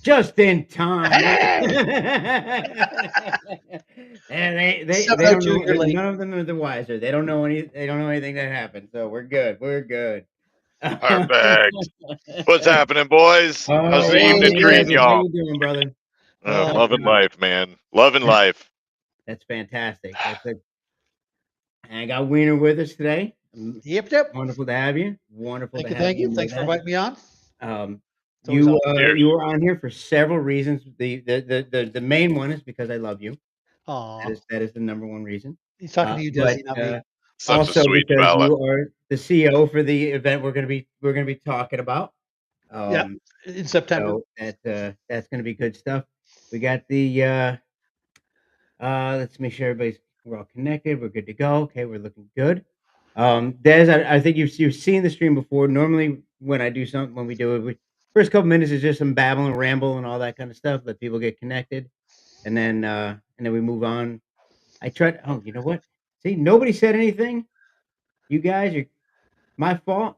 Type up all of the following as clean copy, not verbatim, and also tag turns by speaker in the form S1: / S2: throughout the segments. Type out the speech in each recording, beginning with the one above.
S1: Just in time. And they don't
S2: 702,
S1: know.
S2: you're late.
S1: None of them are the wiser. They don't know anything that happened. So we're good. We're good.
S3: Perfect. What's happening, boys? How's the
S1: Hey,
S3: evening treating
S1: how
S3: y'all?
S1: you doing, brother?
S2: Oh,
S1: Top
S3: Loving
S1: notch.
S3: life, man. Loving life.
S1: That's fantastic. And I got Wiener with us today.
S2: yep.
S1: Wonderful to have you. Wonderful to
S2: Thank you,
S1: have
S2: thank
S1: you.
S2: you.
S1: You know
S2: Thanks for
S1: that.
S2: inviting me on.
S1: Um,
S2: It's always awesome.
S3: Cheers.
S1: you were on here for several reasons. The main one is because I love you.
S2: Aw.
S1: That is the number one reason.
S2: He's talking to you,
S1: But
S2: Desi, not me.
S3: Such a
S1: also
S3: sweet
S1: because
S3: fella.
S1: you are the CEO for the event we're gonna be talking about.
S2: Yeah,
S1: Um,
S2: in September.
S1: so that's gonna be good stuff. We got the let's make sure we're all connected. We're good to go. Okay, we're looking good. Des, I think you've seen the stream before. Normally, when I do something, when we do it, first couple minutes is just some babble and ramble and all that kind of stuff. Let people get connected, and then we move on. I tried. Oh, you know what? See, nobody said anything. You guys are my fault.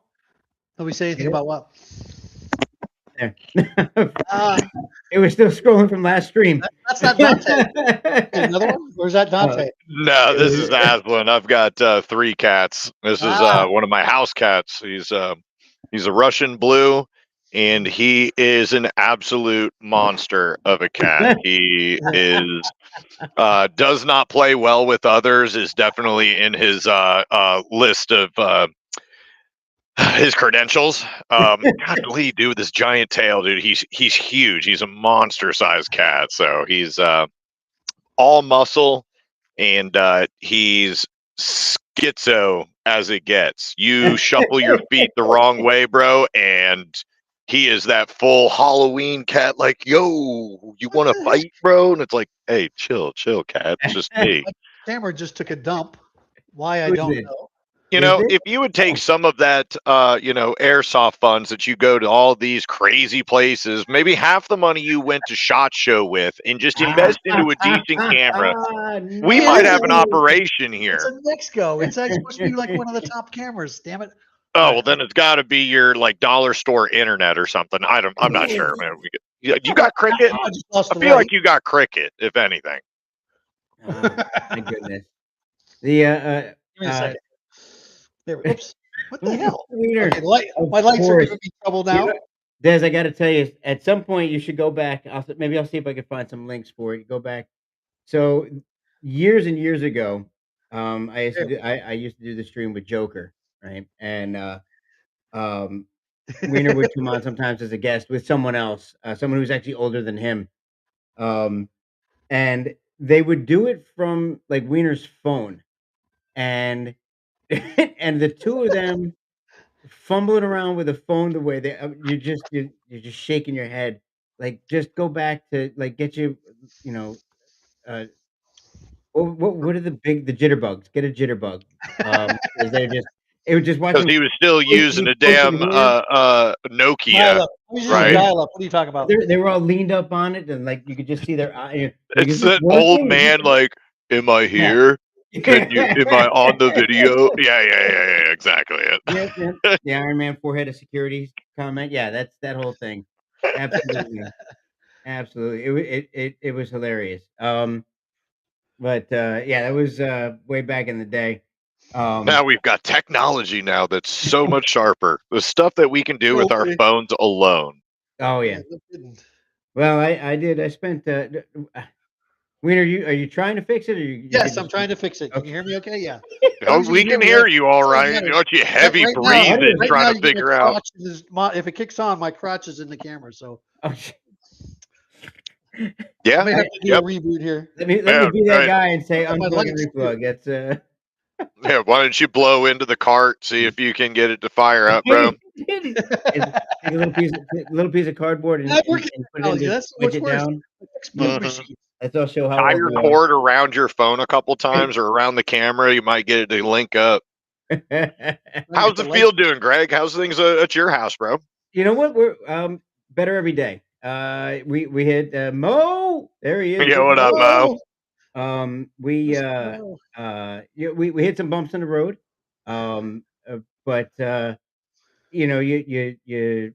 S2: Nobody say anything
S1: You know,
S2: about what?
S1: there.
S2: Ah,
S1: It was still scrolling from last stream.
S2: that's not Dante. Another one? Where's that
S1: Oh,
S2: Dante?
S3: No, this is Aslan. I've got 3 cats. This is
S2: Ah,
S3: one of my house cats. He's a Russian blue, and he is an absolute monster of a cat. He is does not play well with others. Is definitely in his list of his credentials. God, what do you do with this giant tail, dude? He's huge. He's a monster sized cat. So he's all muscle, and he's schizo as it gets. You shuffle your feet the wrong way, bro, and he is that full Halloween cat. Like, yo, you want to fight, bro? And it's like, hey, chill, cat. It's just me.
S2: Hammer just took a dump. Why, I
S1: Who
S2: don't
S1: did?
S2: know.
S3: You
S1: Is
S3: know,
S1: it?
S3: if you would take
S1: Oh,
S3: some of that, airsoft funds that you go to all these crazy places, maybe half the money you went to SHOT Show with, and just invest into a decent camera, we
S2: Hey,
S3: might
S2: this is
S3: have an
S1: no.
S3: operation
S2: it's a
S3: here.
S2: Nexco. It's supposed to be like one of the top cameras. Damn it! All
S3: Oh
S2: right.
S3: well, then it's got to be your like dollar store internet or something. I'm not sure, man. You got cricket?
S2: I just lost
S3: I
S2: the
S3: feel like
S2: right.
S3: you got cricket, if anything.
S1: My goodness. The
S2: Give me a second. There. Oops. What the hell?
S1: Wiener,
S2: Okay, the light.
S1: of
S2: My lights are
S1: course.
S2: giving me trouble
S1: You
S2: now.
S1: know, Des, I got to tell you, at some point you should go back. Maybe I'll see if I can find some links for it. Go back. So years and years ago,
S2: There we
S1: I used to do the stream with Joker, right? And um, Wiener would come on sometimes as a guest with someone else, someone who's actually older than him. Um, and they would do it from like Wiener's phone, and and the two of them fumbling around with a phone the way they you're just shaking your head. Like, just go back to, like, get you know, uh, what are the jitterbugs? Get a jitterbug. 'Cause it was just
S3: Because
S1: watching
S3: he was still
S1: he
S3: using
S1: was
S3: a
S1: poking
S3: damn
S1: here.
S3: Nokia,
S2: dial up. He's using
S1: Oh,
S3: right?
S2: dial up. What are you talking about?
S1: they were all leaned up on it, and, like, you could just see their eye, like,
S3: It's
S1: "Is this
S3: that old
S1: working? Is
S3: man,
S1: this"
S3: like, am I
S1: Yeah.
S3: here? Am I on the video? Yeah, exactly
S1: Yep, yep.
S3: it.
S1: The Iron Man forehead of security comment. Yeah, that's that whole thing. Absolutely. Absolutely. It was hilarious. But yeah, that was way back in the day. Um
S3: Now we've got technology now that's so much sharper. The stuff that we can do with our
S2: Okay.
S3: phones alone.
S1: oh
S2: Yeah,
S1: yeah.
S2: no kidding.
S1: Well, I spent Wiener, are you trying to fix it, or you
S2: Yes,
S1: could
S2: I'm
S1: just
S2: trying to fix it. Can you
S1: okay.
S2: hear me okay? Yeah. As long
S3: Oh,
S2: as you can
S3: we
S2: hear
S3: can
S2: me,
S3: hear you all
S2: that's all that
S3: right.
S2: matters.
S3: Aren't you heavy
S2: Right
S1: No,
S2: now,
S3: breathing,
S2: right
S3: trying
S2: now,
S3: to
S2: you get my
S3: figure out?
S2: crotch if it kicks on, my crotch is in the camera. So
S1: Oh,
S2: I
S3: Yeah.
S2: may
S1: I
S2: have to do a
S3: Yep.
S2: reboot here.
S1: let me
S3: Yeah.
S1: be that
S3: Right.
S1: guy and say
S2: My
S1: unplug and
S2: lights too.
S1: replug. That's
S3: Yeah. Why don't you blow into the cart? See if you can get it to fire up, bro.
S1: and take a little piece of cardboard and,
S2: That
S1: and,
S2: working
S1: and put it
S2: technology.
S1: into
S2: That's
S1: wedge
S2: what's
S1: it
S2: worse.
S1: down.
S2: Fix poop
S1: Yeah,
S3: Hmm
S2: machines.
S1: that's all show how
S3: Tie
S1: old
S3: your
S1: you are.
S3: cord around your phone a couple times or around the camera. You might get it to link up.
S2: I
S3: How's
S2: get
S3: the
S2: the light.
S3: field doing, Greg? How's things at your house, bro?
S1: You know what? We're better every day. We had Mo. There he is,
S3: Yeah.
S1: Big
S3: What up,
S1: Mo.
S3: Mo?
S2: Oh,
S1: We
S2: Mr. Mo.
S1: yeah, we hit some bumps in the road. But you know, you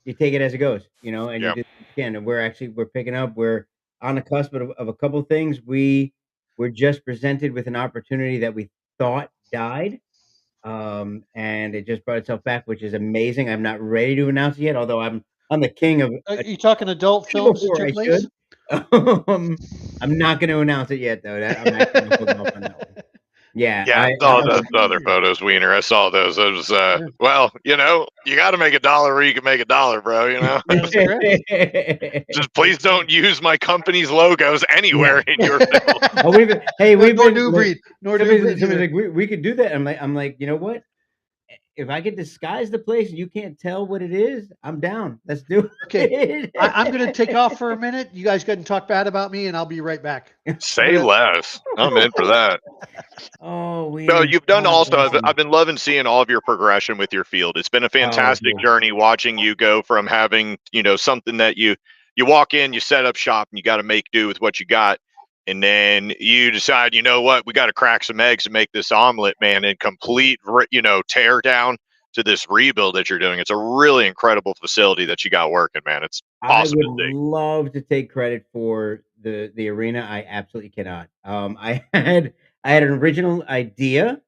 S1: you take it as it goes, you know, and you
S3: Yeah.
S1: do what you can. And we're picking up. We're on the cusp of a couple things. We're just presented with an opportunity that we thought died, and it just brought itself back, which is amazing. I'm not ready to announce it yet, although I'm the king of
S2: Are you talking adult films at
S1: before
S2: your
S1: I
S2: place?
S1: should. Um, I'm not going to announce it yet, though. I'm actually gonna hold off on that one. Yeah,
S3: Yeah, I
S1: I
S3: saw
S1: have
S3: those other photos, Wiener. I saw those. It was, well, you know, you got to make $1 where you can make $1, bro. You know,
S2: That's correct.
S3: just please don't use my company's logos
S1: Yeah.
S3: anywhere in your film.
S1: Oh, we've
S2: Nor
S1: been
S2: New
S1: look,
S2: Breed, nor New Breed
S1: somebody's
S2: either.
S1: like, we could do that. I'm like, you know what? If I could disguise the place and you can't tell what it is, I'm down. Let's do
S2: Okay,
S1: it.
S2: I'm going to take off for a minute. You guys go ahead and talk bad about me, and I'll be right back.
S3: Say less. I'm in for that.
S1: Oh,
S3: No,
S1: Wiener.
S3: you've done
S1: God
S3: also.
S1: bless
S3: I've
S1: you.
S3: been loving seeing all of your progression with your field. It's been a
S1: Oh,
S3: fantastic
S1: dude.
S3: journey watching you go from having, you know, something that you walk in, you set up shop, and you got to make do with what you got, and then you decide, you know what, we got to crack some eggs and make this omelet, man, and complete, you know, tear down to this rebuild that you're doing. It's a really incredible facility that you got working, man. It's
S1: I
S3: awesome
S1: would
S3: to see.
S1: love to take credit for the arena. I absolutely cannot. I had an original idea.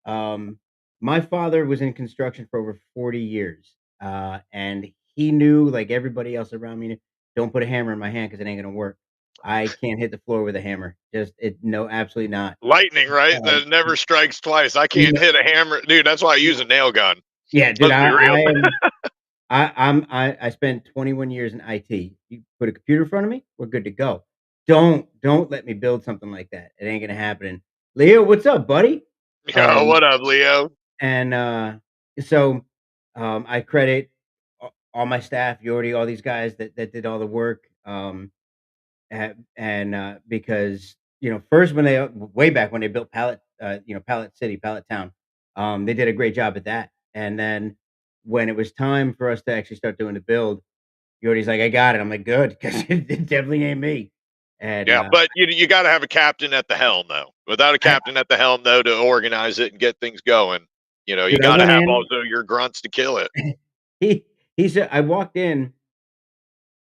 S1: Um, my father was in construction for over 40 years, and he knew, like everybody else around me, don't put a hammer in my hand because it ain't gonna work. I can't hit the floor with a hammer. Just it, no, absolutely not.
S3: Lightning, right?
S1: Um,
S3: That never strikes twice. I
S1: you
S3: can't hit a hammer, dude. That's why I use a nail gun.
S1: yeah, dude,
S3: Let's be real.
S1: I spent 21 years in IT. You put a computer in front of me, we're good to go. Don't let me build something like that. It ain't gonna happen. Leo, what's up, buddy?
S3: Yo,
S1: Um,
S3: what up, Leo?
S1: and so I credit all my staff, Yordi, all these guys that did all the work. And because first when they way back when they built Pallet, Pallet City, Pallet Town, they did a great job at that. And then when it was time for us to actually start doing the build, Yordi's like, "I got it." I'm like, "Good," because it definitely ain't me. And
S3: Yeah, but you got to have a captain at the helm, though. Without a
S1: I,
S3: captain at the helm, though, to organize it and get things going, you know, you
S1: dude, I
S3: got to
S1: went
S3: have
S1: in.
S3: also your grunts to kill it.
S1: He said I walked in.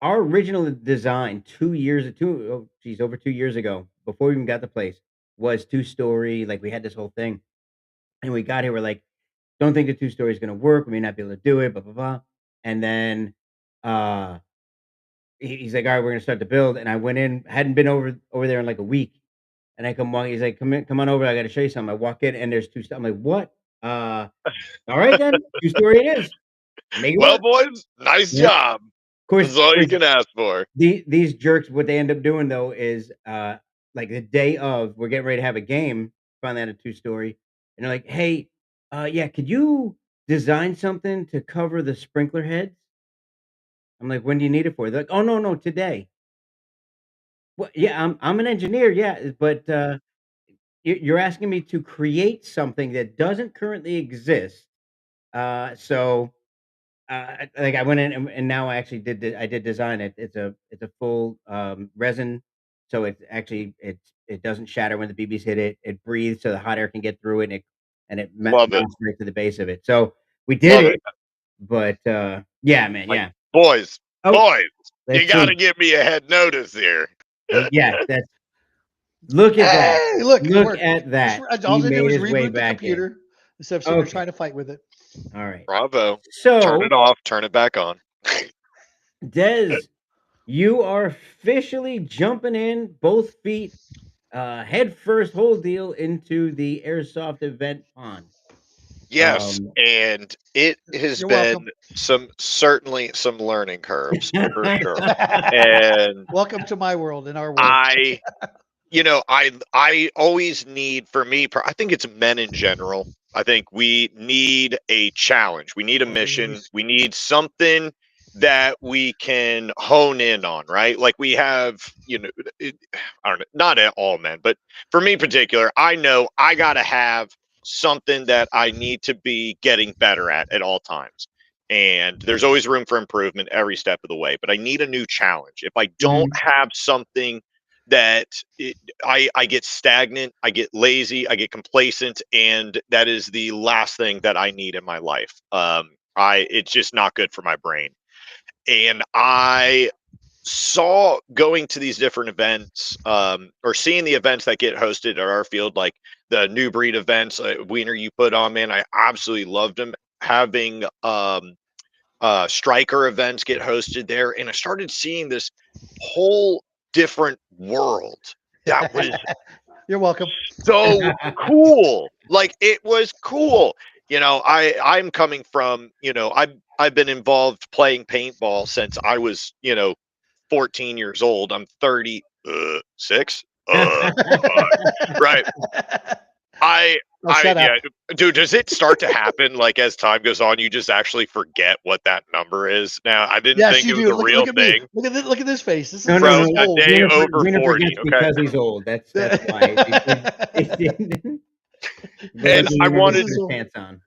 S1: Our original design over 2 years ago, before we even got the place, was two-story. Like we had this whole thing, and we got here. We're like, don't think the two-story is gonna work. We may not be able to do it. Blah blah blah. And then uh, he's like, all right, we're gonna start the build. And I went in, hadn't been over there in like a week, and I come walk. He's like, come in, come on over. I got to show you something. I walk in, and there's two. I'm like, what? All right then, two-story it is. Make it
S3: Well,
S1: work.
S3: boys, nice
S1: Yeah. Of
S3: job.
S1: course,
S3: That's all you can ask for.
S1: these jerks, what they end up doing though is, like the day of, we're getting ready to have a game, finally had a two-story, and they're like, "Hey, yeah, could you design something to cover the sprinkler heads?" I'm like, "When do you need it for?" They're like, "Oh, no, no, today." Well, yeah, I'm an engineer, yeah, but, you're asking me to create something that doesn't currently exist, so like I went in and now I actually I did design it. It's a full resin, so it doesn't shatter when the BBs hit it. It breathes so the hot air can get through it, and it
S3: Love it.
S1: mounts right to the base of it. So we did
S3: Love it.
S1: it, but yeah, man,
S3: Like,
S1: yeah.
S3: boys,
S1: Oh,
S3: boys, you
S1: let's
S3: got
S1: see.
S3: to give me a head notice here.
S1: Yeah, that's look at that.
S2: Hey, look, it
S1: Look
S2: worked.
S1: at that.
S2: All
S1: He
S2: they did
S1: made
S2: was
S1: his way
S2: reboot the
S1: back in.
S2: computer instead of sitting there
S1: Okay,
S2: trying to fight with it.
S1: all right.
S3: Bravo. Turn
S1: So
S3: it off, turn it back on.
S1: Des, you are officially jumping in, both feet, head first, whole deal into the airsoft event pond.
S3: Yes,
S1: Um,
S3: and it has
S2: You're welcome.
S3: been certainly some learning curves for sure. And
S2: Welcome to my world and our world.
S3: I, you know, I always need, for me, I think it's men in general. I think we need a challenge. We need a mission.
S2: Always.
S3: We need something that we can hone in on, right? Like we have, you know, I don't know, not at all men, but for me in particular, I know I got to have something that I need to be getting better at all times. And there's always room for improvement every step of the way, but I need a new challenge. If I don't
S1: mhm.
S3: have something that I get stagnant, I get lazy, I get complacent, and that is the last thing that I need in my life. It's just not good for my brain. and I saw going to these different events, or seeing the events that get hosted at our field, like the new breed events, Wiener, you put on, man, I absolutely loved them. Having striker events get hosted there, and I started seeing this whole different world that was
S2: You're welcome.
S3: so cool. Like, it was cool. I'm coming from, I've been involved playing paintball since I was, 14 years old. I'm 36. Right. I
S2: Oh, shut up.
S3: yeah, dude, does it start to happen like as time goes on, you just actually forget what that number is? Now, I didn't
S2: Yes,
S3: think
S2: you
S3: it was
S2: do.
S3: a
S2: Look,
S3: real
S2: look at me.
S3: thing.
S2: Look at this face. This is
S1: No,
S3: Bro,
S1: no,
S3: a
S2: old.
S3: day over
S1: Wiener
S3: 40,
S1: forgets
S3: okay?
S1: because he's old. That's why.
S3: And
S1: He
S3: I
S1: never
S3: wanted
S1: gets his pants on.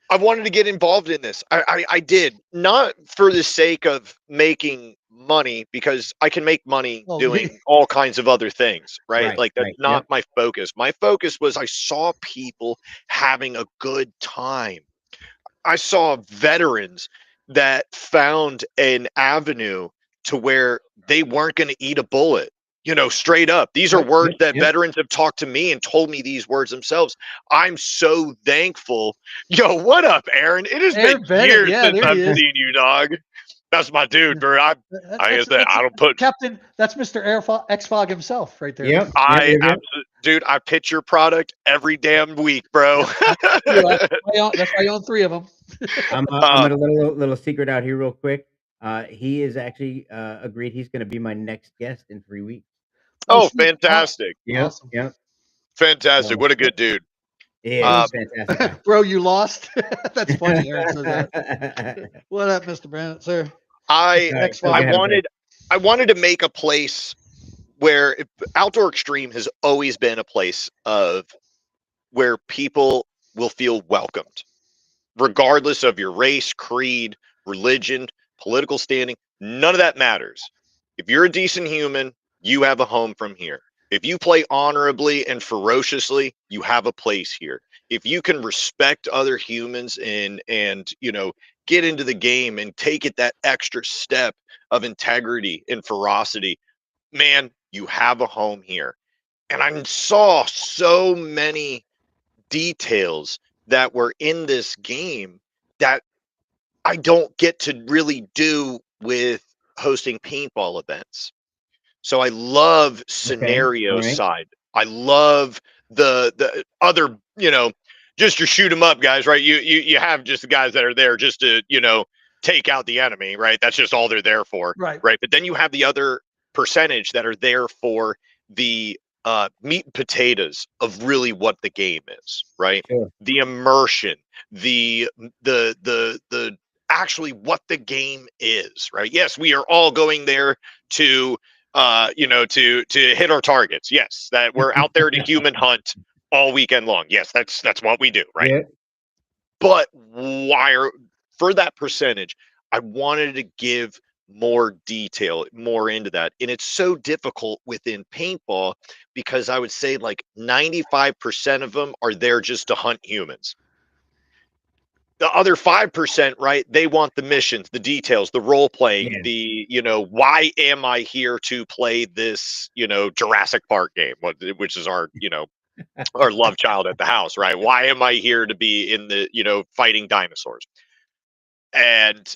S3: I wanted to get involved in this. I did, not for the sake of making money, because I can make money
S2: Well,
S3: doing all kinds of other things, right?
S1: Right,
S3: Like, that's
S1: right,
S3: not
S1: yep.
S3: my focus. My focus was I saw people having a good time. I saw veterans that found an avenue to where they weren't going to eat a bullet. Straight up. These are
S2: right.
S3: words
S1: Yep,
S3: that
S1: yep.
S3: veterans have talked to me and told me these words themselves. I'm so thankful. Yo, what up, Aaron? It has been
S2: Aaron Bennett.
S3: years
S2: Yeah,
S3: since
S2: there
S3: I've
S2: he is.
S3: seen you, dog. That's my dude, bro. I guess that
S2: That's
S3: I don't put.
S2: Captain. That's Mr. X Fog himself, right there.
S1: Yep, yep, yep, yep.
S3: Dude, I pitch your product every damn week, bro.
S2: Yeah, that's why I own 3 of them.
S1: I'm
S3: Uh,
S1: at a little secret out here real quick. He is actually agreed he's going to be my next guest in 3 weeks.
S3: oh,
S2: Sweet.
S3: fantastic.
S1: Yep,
S2: Awesome.
S1: yep.
S3: Fantastic.
S1: So
S3: What a good dude.
S1: he
S3: Uh,
S1: is fantastic guy.
S2: Bro, you lost. That's funny. Aaron says that. What up, Mr. Bennett, sir?
S3: I
S1: All right,
S2: X
S1: so go
S3: I
S2: Fog.
S1: ahead, bro.
S3: wanted to make a place where Outdoor Extreme has always been a place of where people will feel welcomed, regardless of your race, creed, religion, political standing. None of that matters. If you're a decent human, you have a home from here. If you play honorably and ferociously, you have a place here. If you can respect other humans and get into the game and take it that extra step of integrity and ferocity, man, you have a home here. And I saw so many details that were in this game that I don't get to really do with hosting paintball events. So I love
S1: Okay, all
S3: scenario
S1: right.
S3: side. I love the other, just to shoot them up guys, right? You have just the guys that are there just to, take out the enemy, right? That's just all they're there for,
S2: Right.
S3: right? But then you have the other percentage that are there for the meat and potatoes of really what the game is, right?
S1: Sure.
S3: The immersion, the actually what the game is, right? Yes, we are all going there to to hit our targets. Yes, that we're out there to human hunt all weekend long. Yes, that's what we do, right?
S1: Yeah.
S3: But for that percentage, I wanted to give more detail, more into that. And it's so difficult within paintball because I would say like 95% of them are there just to hunt humans. The other 5%, right? They want the missions, the details, the role playing,
S1: Yeah.
S3: why am I here to play this, Jurassic Park game, which is our, our love child at the house, right? Why am I here to be in the, fighting dinosaurs? And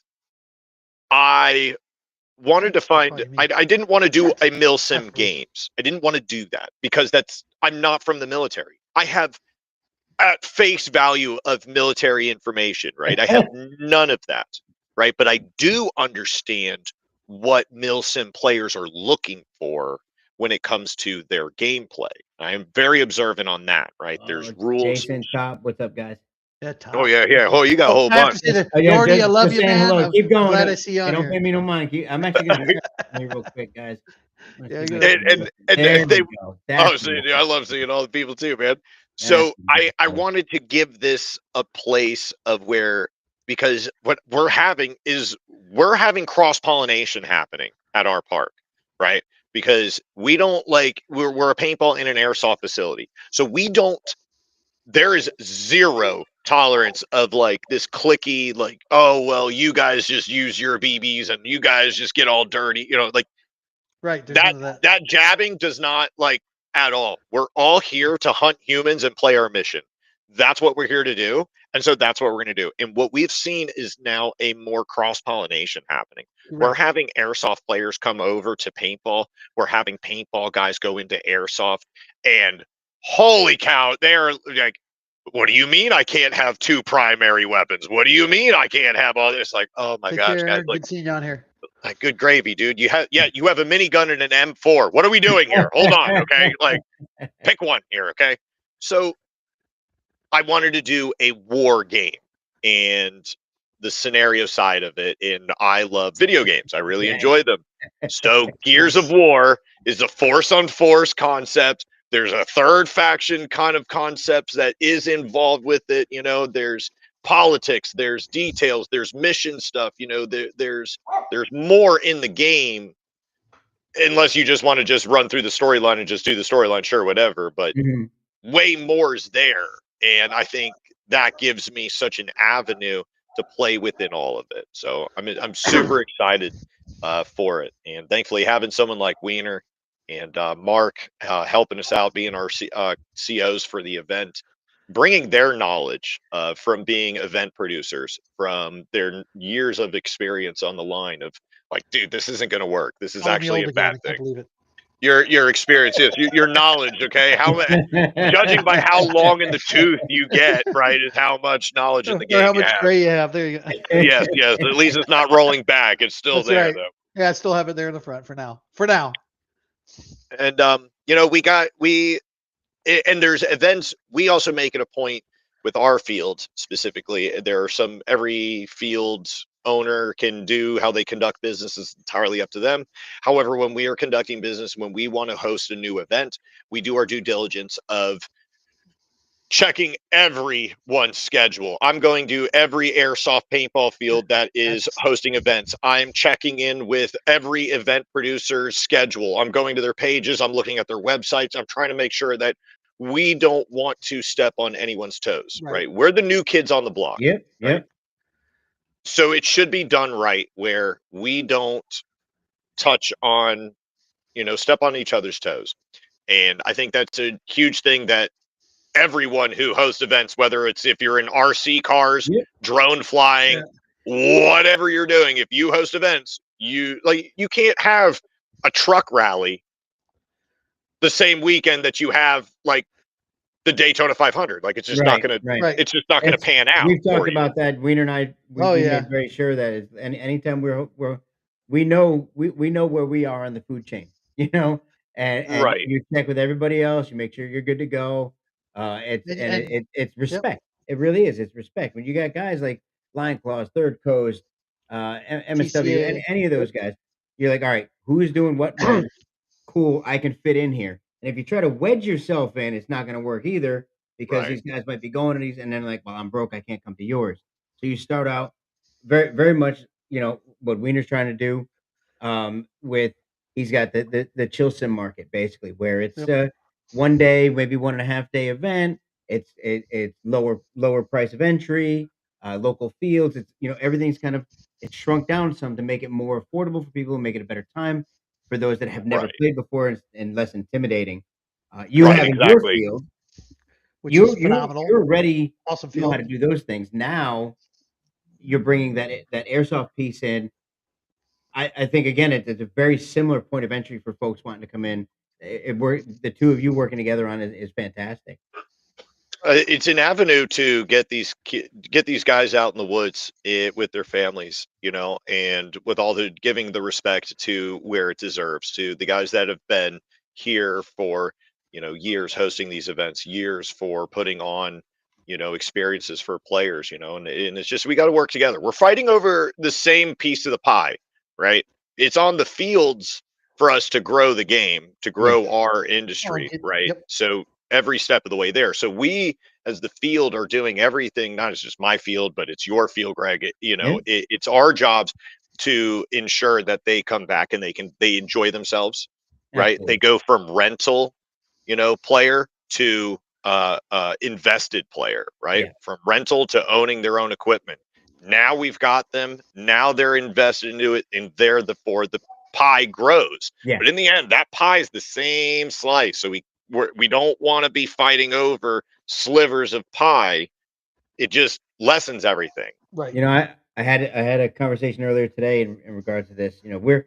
S3: I wanted to find, I didn't want to do a milsim games. I didn't want to do that because I'm not from the military. I have at face value of military information, right? I have none of that, right? But I do understand what milsim players are looking for when it comes to their gameplay. I am very observant on that, right? There's rules.
S1: Jason, Chop, what's up, guys?
S2: Yeah, Top.
S3: Oh yeah, yeah. Oh, you got a whole
S2: I have to
S3: bunch.
S2: say that,
S1: Oh, yeah,
S2: Yordi, I love
S1: just
S2: you,
S1: saying
S2: man.
S1: hello. Keep
S2: I'm
S1: going.
S2: glad I see you on
S1: Don't
S2: here.
S1: pay me no mind. I'm actually going to real quick, guys.
S2: Yeah,
S3: And
S1: There
S3: they
S1: we go.
S3: Oh,
S1: That's
S3: see,
S1: beautiful.
S3: I love seeing all the people too, man.
S1: That's
S3: So I
S1: beautiful.
S3: wanted to give this a place of where, because what we're having is we're having cross pollination happening at our park, right? Because we don't we're a paintball in an airsoft facility, so we don't. There is zero tolerance of like this clicky, like, oh well, you guys just use your BBs and you guys just get all dirty, you know, like
S2: Right. There's
S3: that
S2: none of that.
S3: that jabbing does not like at all. We're all here to hunt humans and play our mission. That's what we're here to do. And so that's what we're going to do. And what we've seen is now a more cross pollination happening. We're
S2: Correct.
S3: having airsoft players come over to paintball. We're having paintball guys go into airsoft. And holy cow, they're like, what do you mean I can't have two primary weapons? What do you mean I can't have all this? Like, oh my
S2: Take
S3: gosh,
S2: care,
S3: guys,
S2: Aaron. Good seeing you on here.
S3: like good gravy, dude. You have you have a minigun and an M4. What are we doing here? Hold on, okay? Like, pick one here, okay? So I wanted to do a war game and the scenario side of it. And I love video games. I really
S1: Yeah.
S3: enjoy them. So Gears
S2: Nice.
S3: of War is a force on force concept. There's a third faction kind of concepts that is involved with it. You know, there's politics, there's details, there's mission stuff. You know, there's more in the game, unless you just want to just run through the storyline and just do the storyline, sure, whatever. But
S1: Mhm.
S3: way more is there. And I think that gives me such an avenue to play within all of it. So I'm super excited for it. And thankfully having someone like Wiener and Mark helping us out, being our COs for the event, bringing their knowledge from being event producers, from their years of experience on the line of like, dude, this isn't going to work. This is
S2: Calling me
S3: actually
S2: old
S3: a
S2: again.
S3: bad
S2: I
S3: thing.
S2: can't believe it.
S3: Your experience is your knowledge, okay? How judging by how long in the tooth you get, right, is how much knowledge in the
S2: Or
S3: game
S2: how
S3: you
S2: much
S3: have.
S2: gray you have. There you go.
S3: Yes, yes. At least it's not rolling back. It's still
S2: That's
S3: there
S2: right.
S3: though.
S2: Yeah, I still have it there in the front for now. For now.
S3: And you know, and there's events. We also make it a point with our field specifically. There are some, every field owner can do how they conduct business is entirely up to them. However, when we are conducting business, when we want to host a new event, we do our due diligence of checking everyone's schedule. I'm going to every airsoft paintball field that is
S2: That's
S3: hosting events. I'm checking in with every event producer's schedule. I'm going to their pages. I'm looking at their websites. I'm trying to make sure that we don't want to step on anyone's toes,
S2: right.
S3: right? We're the new kids on the block,
S1: Yep,
S3: right?
S1: yep.
S3: So it should be done right where we don't touch on, you know, step on each other's toes. And I think that's a huge thing that everyone who hosts events, whether it's if you're in RC cars,
S1: Yep.
S3: drone flying, whatever you're doing, if you host events, you can't have a truck rally the same weekend that you have like the Daytona 500. Like it's just not
S1: Right,
S3: gonna
S1: right.
S2: Right.
S3: it's just not gonna
S1: It's
S3: pan out
S1: we've talked
S3: for you.
S1: about that. Wiener and I,
S2: Oh,
S1: we
S2: yeah.
S1: made very sure that it's anytime we know we know where we are on the food chain, you know, and
S3: Right.
S1: you check with everybody else, you make sure you're good to go.
S2: And
S1: It's
S2: yep.
S1: respect. It really is. It's respect. When you got guys like Lion Claws, Third Coast, MSW, and
S2: TCA.
S1: any of
S2: Yep.
S1: those guys, you're like, all right, who's doing what when? Cool, I can fit in here. And if you try to wedge yourself in, it's not gonna work either because
S3: Right.
S1: these guys might be going and then like, well, I'm broke, I can't come to yours. So you start out very, very much, you know, what Wiener's trying to do. With he's got the chill sim market basically where it's
S2: Yep.
S1: 1 day, maybe 1.5 day event. It's lower price of entry, local fields. It's everything's kind of it's shrunk down some to make it more affordable for people, make it a better time for those that have never
S3: Right.
S1: played before and less intimidating. You
S3: Right,
S1: having your
S3: exactly.
S1: field,
S2: Which is
S1: you're
S2: phenomenal.
S1: you're ready.
S2: Awesome
S1: You know how
S2: field.
S1: to do those things. Now you're bringing that airsoft piece in. I think again it's a very similar point of entry for folks wanting to come in. We're the two of you working together on it is fantastic.
S3: It's an avenue to get get these guys out in the woods with their families, you know, and with all the giving the respect to where it deserves, to the guys that have been here for, you know, years hosting these events, years for putting on, you know, experiences for players, you know, and it's just we got to work together. We're fighting over the same piece of the pie, right? It's on the fields for us to grow the game, to
S1: Yeah.
S3: grow our
S2: Oh,
S3: industry, right?
S2: yep.
S3: So every step of the way there. So we, as the field, are doing everything. Not as just my field, but it's your field, Greg. You
S1: Yeah.
S3: know, it's our jobs to ensure that they come back and they enjoy themselves, right? They
S1: Absolutely.
S3: go from rental, you know, player to invested player, right?
S1: Yeah.
S3: From rental to owning their own equipment. Now we've got them. Now they're invested into it, and they're the pie grows.
S1: Yeah.
S3: But in the end, that pie is the same slice. So we don't want to be fighting over slivers of pie. It just lessens everything.
S2: Right.
S1: You know, I had a conversation earlier today in regards to this. You know, we're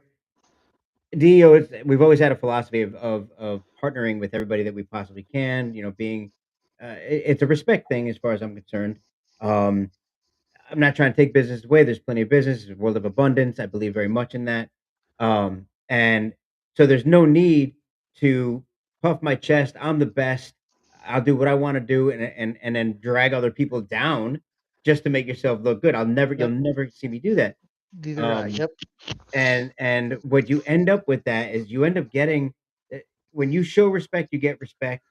S1: DEO is we've always had a philosophy of partnering with everybody that we possibly can. You know, being it's a respect thing as far as I'm concerned. Um, I'm not trying to take business away. There's plenty of business. It's a world of abundance. I believe very much in that. And so there's no need to puff my chest. I'm the best. I'll do what I want to do, and then drag other people down just to make yourself look good. You'll
S2: Yep.
S1: never see me do that.
S2: Neither I.
S1: Um,
S2: Yep.
S1: and what you end up with that is you end up getting when you show respect, you get respect.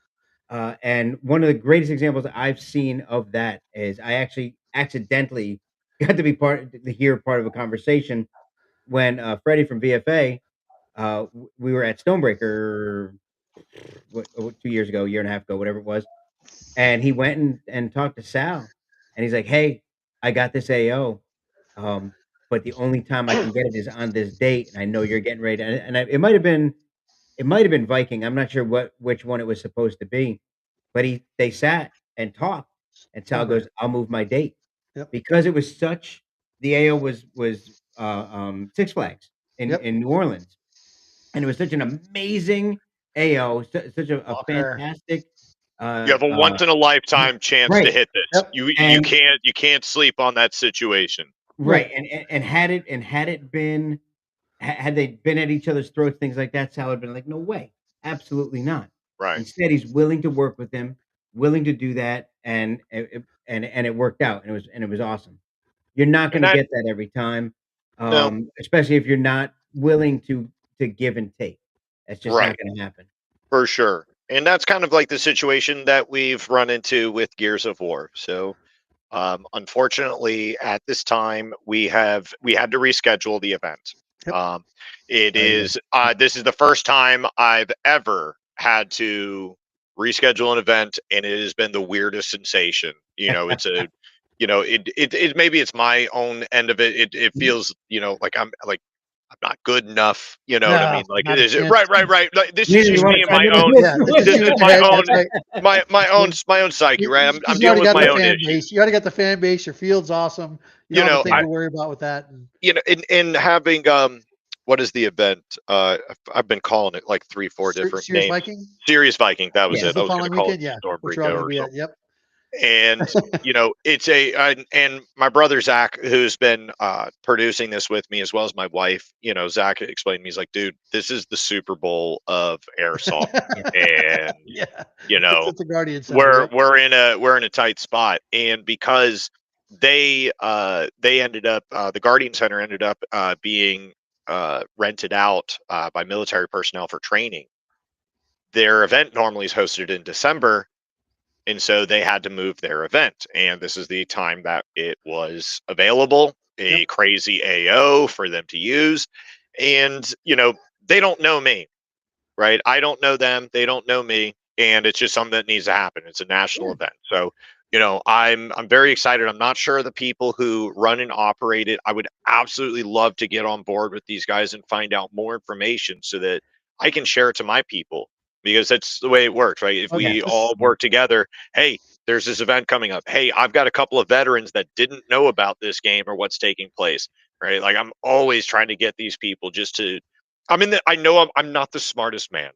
S1: And one of the greatest examples I've seen of that is I actually accidentally got to be to hear part of a conversation when Freddie from VFA. We were at Stonebreaker 2 years ago, a year and a half ago, whatever it was, and he went and talked to Sal, and he's like, "Hey, I got this AO, um, but the only time I can get it is on this date, and I know you're getting ready to." It might have been Viking. I'm not sure which one it was supposed to be, but they sat and talked, and Sal goes,
S2: Stonebreaker.
S1: "I'll move my date,"
S2: Yep.
S1: because it was such the AO was Six Flags
S2: Yep.
S1: in New Orleans, and it was such an amazing AO, such a
S2: Walker.
S1: fantastic
S3: You have a once in a lifetime chance to
S1: right,
S3: hit this.
S2: Yep.
S1: and
S3: You can't sleep on that situation.
S1: right, and had it been had they been at each other's throats, things like that, Sal had been like, "No way, absolutely not."
S3: Right.
S1: Instead, he's willing to work with him, willing to do that, and it worked out, and it was awesome. You're not
S3: And
S1: gonna
S3: that
S1: get that every time,
S3: no,
S1: especially if you're not willing to give and take. That's just not
S3: right.
S1: gonna happen.
S3: For sure. And that's kind of like the situation that we've run into with Gears of War. So unfortunately, at this time, we had to reschedule the event.
S2: Yep.
S3: It
S1: Sorry to hear.
S3: is this is the first time I've ever had to reschedule an event, and it has been the weirdest sensation. You know, it's a it maybe it's my own end of it. It feels like I'm not good enough. You know what I
S2: No,
S3: mean? Like
S2: not a chance.
S3: right. Like, this is
S1: Neither you
S3: just
S1: wanna
S3: me and
S1: chime
S3: my
S1: in on
S3: own.
S2: Yeah, this is
S3: This
S2: you
S3: is
S2: in your
S3: my
S2: head.
S3: own
S2: That's right.
S3: my own psyche, right? I'm
S2: Because you
S3: dealing
S2: already
S3: with
S2: got
S3: my
S2: the
S3: own
S2: fan
S3: issues.
S2: base. You already got the fan base. Your field's awesome. You
S3: You
S2: don't have a
S3: know,
S2: thing to worry about with that. And
S3: in having what is the event? I've been calling it like 3, 4 different
S2: Serious
S3: names.
S2: Viking.
S3: Serious Viking, that was
S1: Yeah.
S2: This is
S3: it. I
S2: the
S3: was going to
S2: following
S3: call it
S2: weekend. Yeah, which we're all
S3: Stormbreaker
S2: going to
S3: or
S2: be at.
S3: something.
S2: Yep.
S3: And it's and my brother Zach, who's been producing this with me, as well as my wife. Zach explained to me, he's like, dude, this is the Super Bowl of airsoft,
S1: Yeah.
S3: and
S2: Yeah.
S3: you know
S2: It's at the Guardian Center. Yep.
S3: we're in a tight spot, and because they ended up the Guardian Center ended up being rented out by military personnel for training. Their event normally is hosted in December, and so they had to move their event, and this is the time that it was available,
S2: Yep.
S3: a crazy AO for them to use. And they don't know me, right? I don't know them, they don't know me, and it's just something that needs to happen. It's a national
S1: Yeah.
S3: event. So I'm very excited. I'm not sure the people who run and operate it. I would absolutely love to get on board with these guys and find out more information so that I can share it to my people, because that's the way it works, right? If
S2: Oh, yeah.
S3: we all work together, hey, there's this event coming up. Hey, I've got a couple of veterans that didn't know about this game or what's taking place, right? Like, I'm always trying to get these people just to I know I'm not the smartest man.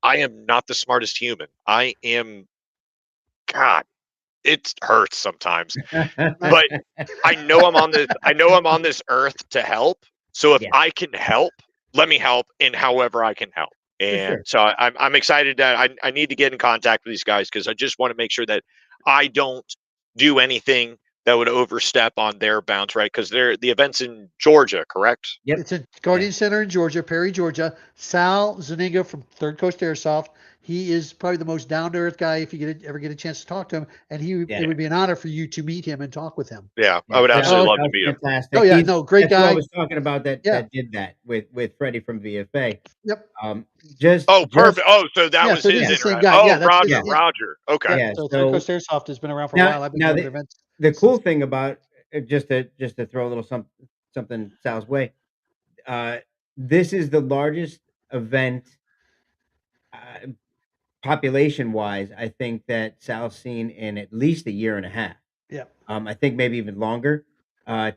S3: I am not the smartest human. I am God, it hurts sometimes. But I know I'm on this earth to help. So if
S1: Yeah,
S3: I can help, let me help in however I can help.
S1: for
S3: And
S1: sure.
S3: so I'm excited that I need to get in contact with these guys, because I just want to make sure that I don't do anything that would overstep on their bounds, right? Because the event's in Georgia, correct?
S1: Yep.
S2: It's at
S1: Yeah.
S2: Guardian Center in Georgia, Perry, Georgia. Sal Zuniga from Third Coast Airsoft. He is probably the most down to earth guy if you ever get a chance to talk to him, and it would be an honor for you to meet him and talk with him.
S3: Yeah, I
S1: Yeah,
S3: would absolutely love to
S1: Sal's
S3: meet him.
S1: fantastic.
S2: Oh yeah, no, great
S1: That's who I
S2: guy.
S1: was talking about that
S2: Yeah.
S1: did that with Freddie from VFA.
S2: Yep.
S1: Just
S3: Oh, perfect. Oh, so that
S2: Yeah,
S3: was
S2: so it
S3: his
S2: is the same
S3: internet.
S2: guy. Yeah,
S3: Oh,
S2: that's
S3: Roger,
S2: his.
S1: yeah,
S3: Roger. Okay.
S2: Yeah.
S1: yeah.
S2: So Third Coast
S1: So
S2: Airsoft has been around for a
S1: now
S2: while. I've been
S1: now
S2: going
S1: the
S2: to events
S1: the cool
S2: since.
S1: thing about just to throw a little something Sal's way, uh, this is the largest event uh, population wise. I think that Sal's seen in at least a year and a half.
S2: Yeah.
S1: I think maybe even longer.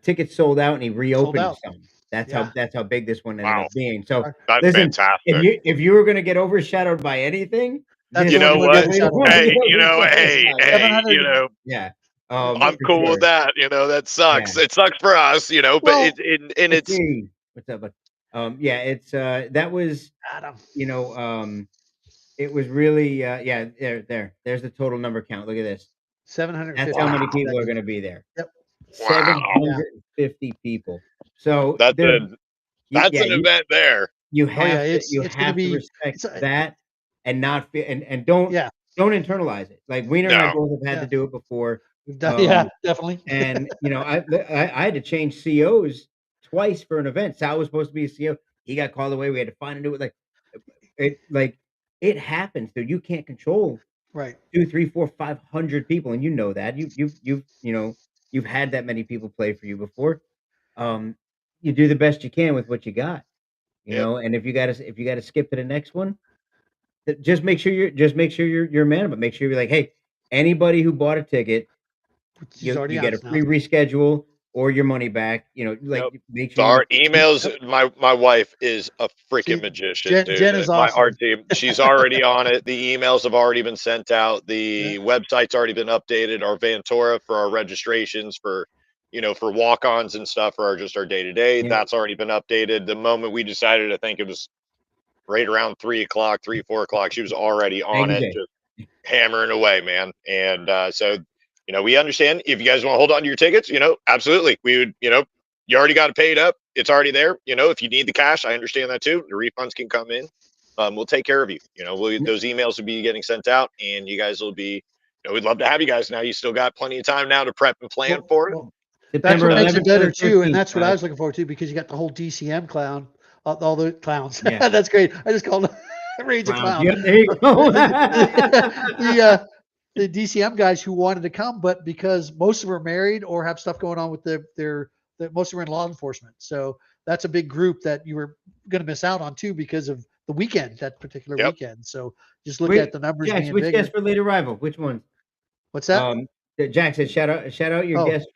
S1: Tickets sold out, and he
S2: Sold
S1: reopened
S2: out.
S1: some. That's
S2: Yeah.
S1: how big this one ended
S3: Wow,
S1: up being. So
S3: that's
S1: listen,
S3: fantastic.
S1: if you were going to get overshadowed by anything,
S2: That's
S1: this
S3: You
S2: the one
S3: know
S2: you
S1: is
S2: want to get
S3: what?
S1: definitely the
S2: overshadowed
S1: one
S2: by.
S1: to
S3: Hey,
S1: get
S3: you know,
S1: overshadowed
S3: hey,
S1: by. Right?
S3: hey,
S2: 700.
S1: Yeah.
S3: I'm
S1: For
S3: cool with
S1: sure.
S3: that. That
S1: Yeah.
S3: sucks. It sucks for us, but
S2: Well,
S1: Let's
S3: it's
S1: see. What's up? Bud? Yeah. It's that was
S2: Adam.
S1: you know it was really yeah. There's the total number count. Look at this.
S2: 750.
S1: That's how many
S3: wow,
S1: people are
S2: That
S1: going
S2: is.
S1: to be there.
S2: Yep.
S3: wow.
S1: 750 people. So
S3: That's
S1: there,
S3: a that's
S1: yeah,
S3: an event there.
S2: Oh yeah,
S1: you
S2: it's going to
S1: have to
S2: be.
S1: respect
S2: It's
S1: that and not feel and
S2: yeah,
S1: don't internalize it. Like Wiener and I
S3: No.
S1: both have had to
S2: yeah.
S1: do it before.
S2: We've done. Yeah,
S1: Um,
S2: definitely.
S1: and I had to change COs twice for an event. Sal was supposed to be a CO. He got called away. We had to find a new like it happens, dude. You can't control
S2: Right.
S1: 2, 3, 4, 500 people, and you know that. You've had that many people play for you before. Um, you do the best you can with what you got,
S3: Yep.
S1: and if you gotta skip to the next one, just make sure you're a man, but make sure you're like, hey, anybody who bought a ticket,
S2: She's already
S1: you get a
S2: announced now.
S1: free reschedule or your money back.
S3: Yep.
S1: Make
S3: So
S1: sure you
S3: our emails. My wife is a freaking
S2: See,
S3: magician, dude.
S2: Jen is
S3: My
S2: awesome.
S3: art team. She's already on it. The emails have already been sent out.
S2: Yeah.
S3: The website's already been updated. Our Ventura for our registrations for walk-ons and stuff for our day to day.
S1: yeah,
S3: That's already been updated. The moment we decided, I think it was right around 3 o'clock, 3, 4 o'clock. She was already
S1: thank
S3: on
S1: you,
S3: it,
S1: Jay.
S3: just hammering away, man. And so, we understand if you guys want to hold on to your tickets, absolutely. We would, you already got it paid up. It's already there. If you need the cash, I understand that too. The refunds can come in. We'll take care of you. Those emails will be getting sent out, and you guys will be. We'd love to have you guys now. You still got plenty of time now to prep and plan for it.
S2: Well, that's
S1: September
S2: what makes it
S1: 11th to
S2: better
S1: the
S2: too, and
S1: 13th,
S2: that's what I
S1: guys.
S2: was looking forward to because you got the whole DCM clown, all the clowns.
S1: Yeah,
S2: That's great. I just called Rage a
S1: clowns.
S2: clown.
S1: Yep, there you go.
S2: The DCM guys who wanted to come, but because most of them are married or have stuff going on with most of them are in law enforcement. So that's a big group that you were going to miss out on too because of the weekend, that particular
S3: Yep.
S2: weekend. So just look
S1: Wait,
S2: at the numbers
S1: Jax,
S2: being
S1: which
S2: bigger.
S1: guest for late arrival? Which ones?
S2: What's that?
S1: Jack said, shout out your
S2: Oh,
S1: guest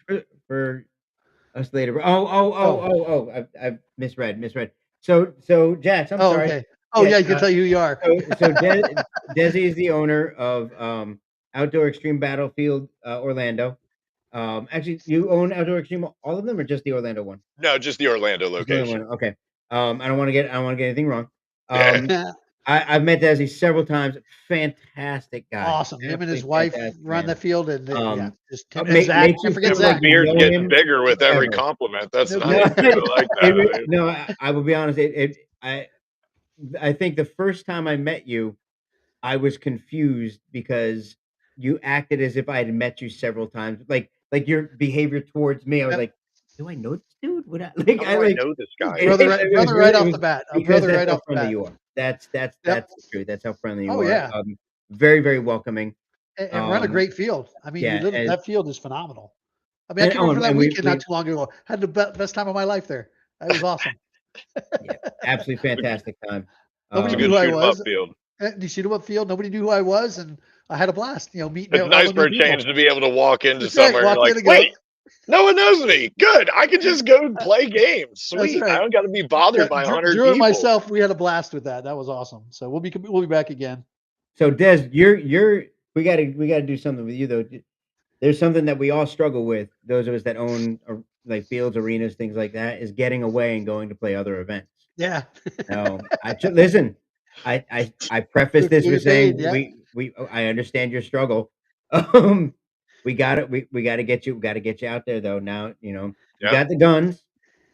S1: for us later.
S2: oh,
S1: I misread. So Jax, I'm
S2: oh,
S1: sorry.
S2: okay. Oh,
S1: Yeah,
S2: yeah, you can tell you who you are.
S1: Desi is the owner of Outdoor Extreme Battlefield Orlando. Actually, you own Outdoor Extreme, all of them, or just the Orlando one?
S3: No, just the Orlando
S1: Just the Orlando
S3: location.
S1: one. Okay. I don't want to get anything wrong.
S3: Yeah.
S1: I've met Desi several times. Fantastic guy.
S2: Awesome. Him and his
S1: Absolutely
S2: wife
S1: fantastic
S2: run the
S1: man.
S2: field, and yeah, just him and
S1: Make
S2: Zach.
S1: makes
S2: Can't
S1: you
S2: forget
S1: feel
S3: My
S1: like
S2: Zach.
S1: you
S3: beard's
S1: know
S3: getting
S1: him
S3: bigger with every
S1: forever.
S3: compliment. That's
S2: No
S3: nice.
S2: kidding.
S3: I like that.
S1: No, I will be honest. I think the first time I met you, I was confused because you acted as if I had met you several times. Like your behavior towards me, I was
S2: Yep.
S1: like, "Do I know this dude? Would I
S3: How do I know this guy?
S2: Brother,
S1: it was
S2: right
S1: really it
S2: off
S1: was
S2: the bat. A
S1: because
S2: brother
S1: that's
S2: right
S1: how
S2: off the
S1: friendly
S2: bat.
S1: you are. That's
S2: Yep.
S1: the truth. That's how friendly you
S2: Oh
S1: are.
S2: yeah,
S1: Very, very welcoming.
S2: and run a
S1: Um,
S2: great field. I mean,
S1: yeah,
S2: that field is phenomenal. I mean, I came over for that
S1: and
S2: weekend not
S1: we
S2: too long ago. Had the best time of my life there. It was awesome.
S1: yeah, absolutely fantastic time.
S2: Nobody
S3: It's a
S2: knew
S3: good
S2: who I
S3: shoot 'em up
S2: was.
S3: field.
S2: Do you shoot him up field? Nobody knew who I was, and I had a blast. Meeting
S3: It's
S2: all
S3: nice
S2: the
S3: for
S2: new
S3: a
S2: people.
S3: change to be able to walk into
S2: That's right.
S3: somewhere and
S2: Walk
S3: you're like,
S2: in and go.
S3: wait, no one knows me. Good. I can just go play games.
S2: That's
S3: Sweet. I
S2: right.
S3: don't got to be
S2: Yeah,
S3: bothered by 100
S2: Drew and
S3: people.
S2: myself, we had a blast with that. That was awesome. So we'll be back again.
S1: So Des, you're we gotta do something with you though. There's something that we all struggle with. Those of us that own like fields, arenas, things like that, is getting away and going to play other events.
S2: Yeah.
S1: No, listen. I preface this
S2: You
S1: with
S2: get paid.
S1: saying
S2: Yeah.
S1: I understand your struggle. We got to get you. We got to get you out there though. Now you
S3: Yep.
S1: got the guns.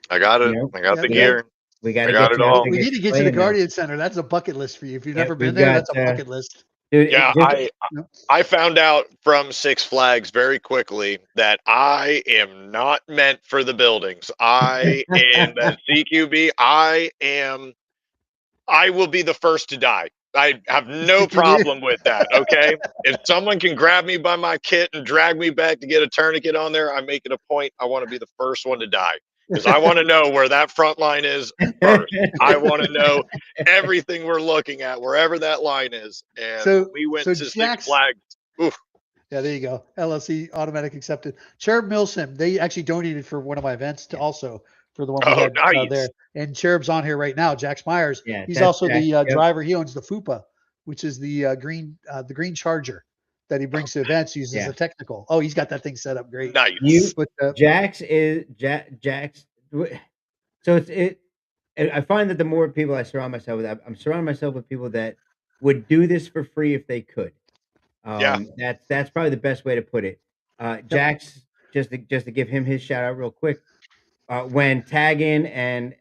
S3: I got
S1: You
S3: it.
S1: know
S3: I got the
S2: Yep.
S3: gear.
S1: We got
S3: I
S1: to
S3: got
S1: get
S3: it
S1: you out
S3: all.
S1: there,
S2: We
S1: get
S2: need to
S1: you
S2: get you to
S1: playing now.
S2: Guardian Center. That's a bucket list for you. If you've
S1: Yeah,
S2: never been
S1: we've
S2: there,
S1: got,
S2: that's a bucket list.
S1: dude.
S3: Yeah,
S1: Just,
S3: I found out from Six Flags very quickly that I am not meant for the buildings. I am that CQB. I will be the first to die. I have no problem with that. Okay. If someone can grab me by my kit and drag me back to get a tourniquet on there, I make it a point. I want to be the first one to die because I want to know where that front line is first. I want to know everything we're looking at, wherever that line is. And when we went
S2: So
S3: to Six
S2: Jack's,
S3: Flags, oof,
S2: yeah, there you go. LLC automatic accepted. Cherub Milsim, they actually donated for one of my events to also for the one we
S3: oh,
S2: had
S3: nice.
S2: there. And Cherub's on here right now. Jax Myers.
S1: Yeah,
S2: He's
S1: that's
S2: also
S1: Jack.
S2: the
S1: Yep.
S2: driver. He owns the FUPA, which is the green Charger that he brings to events. Uses
S1: Yeah.
S2: a technical. Oh, he's got that thing set up great.
S3: Nice.
S2: But
S1: Jax is Jax. So I find that the more people I surround myself with, I'm surrounding myself with people that would do this for free if they could.
S3: Yeah.
S1: That's probably the best way to put it. Jax, just to give him his shout out real quick. When Taggin and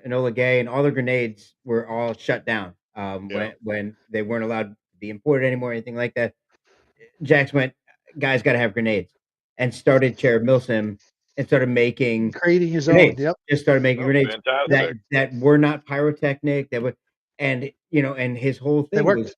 S1: Enola Gay and all the grenades were all shut down,
S3: Yeah.
S1: when they weren't allowed to be imported anymore, or anything like that, Jax went, guys got to have grenades, and started Cherub Milsim and started making
S2: creating his own.
S1: grenades.
S2: Yep.
S1: Just started making
S3: Oh,
S1: grenades
S3: fantastic.
S1: that were not pyrotechnic. That were, and and his whole
S2: They
S1: thing
S2: worked.
S1: was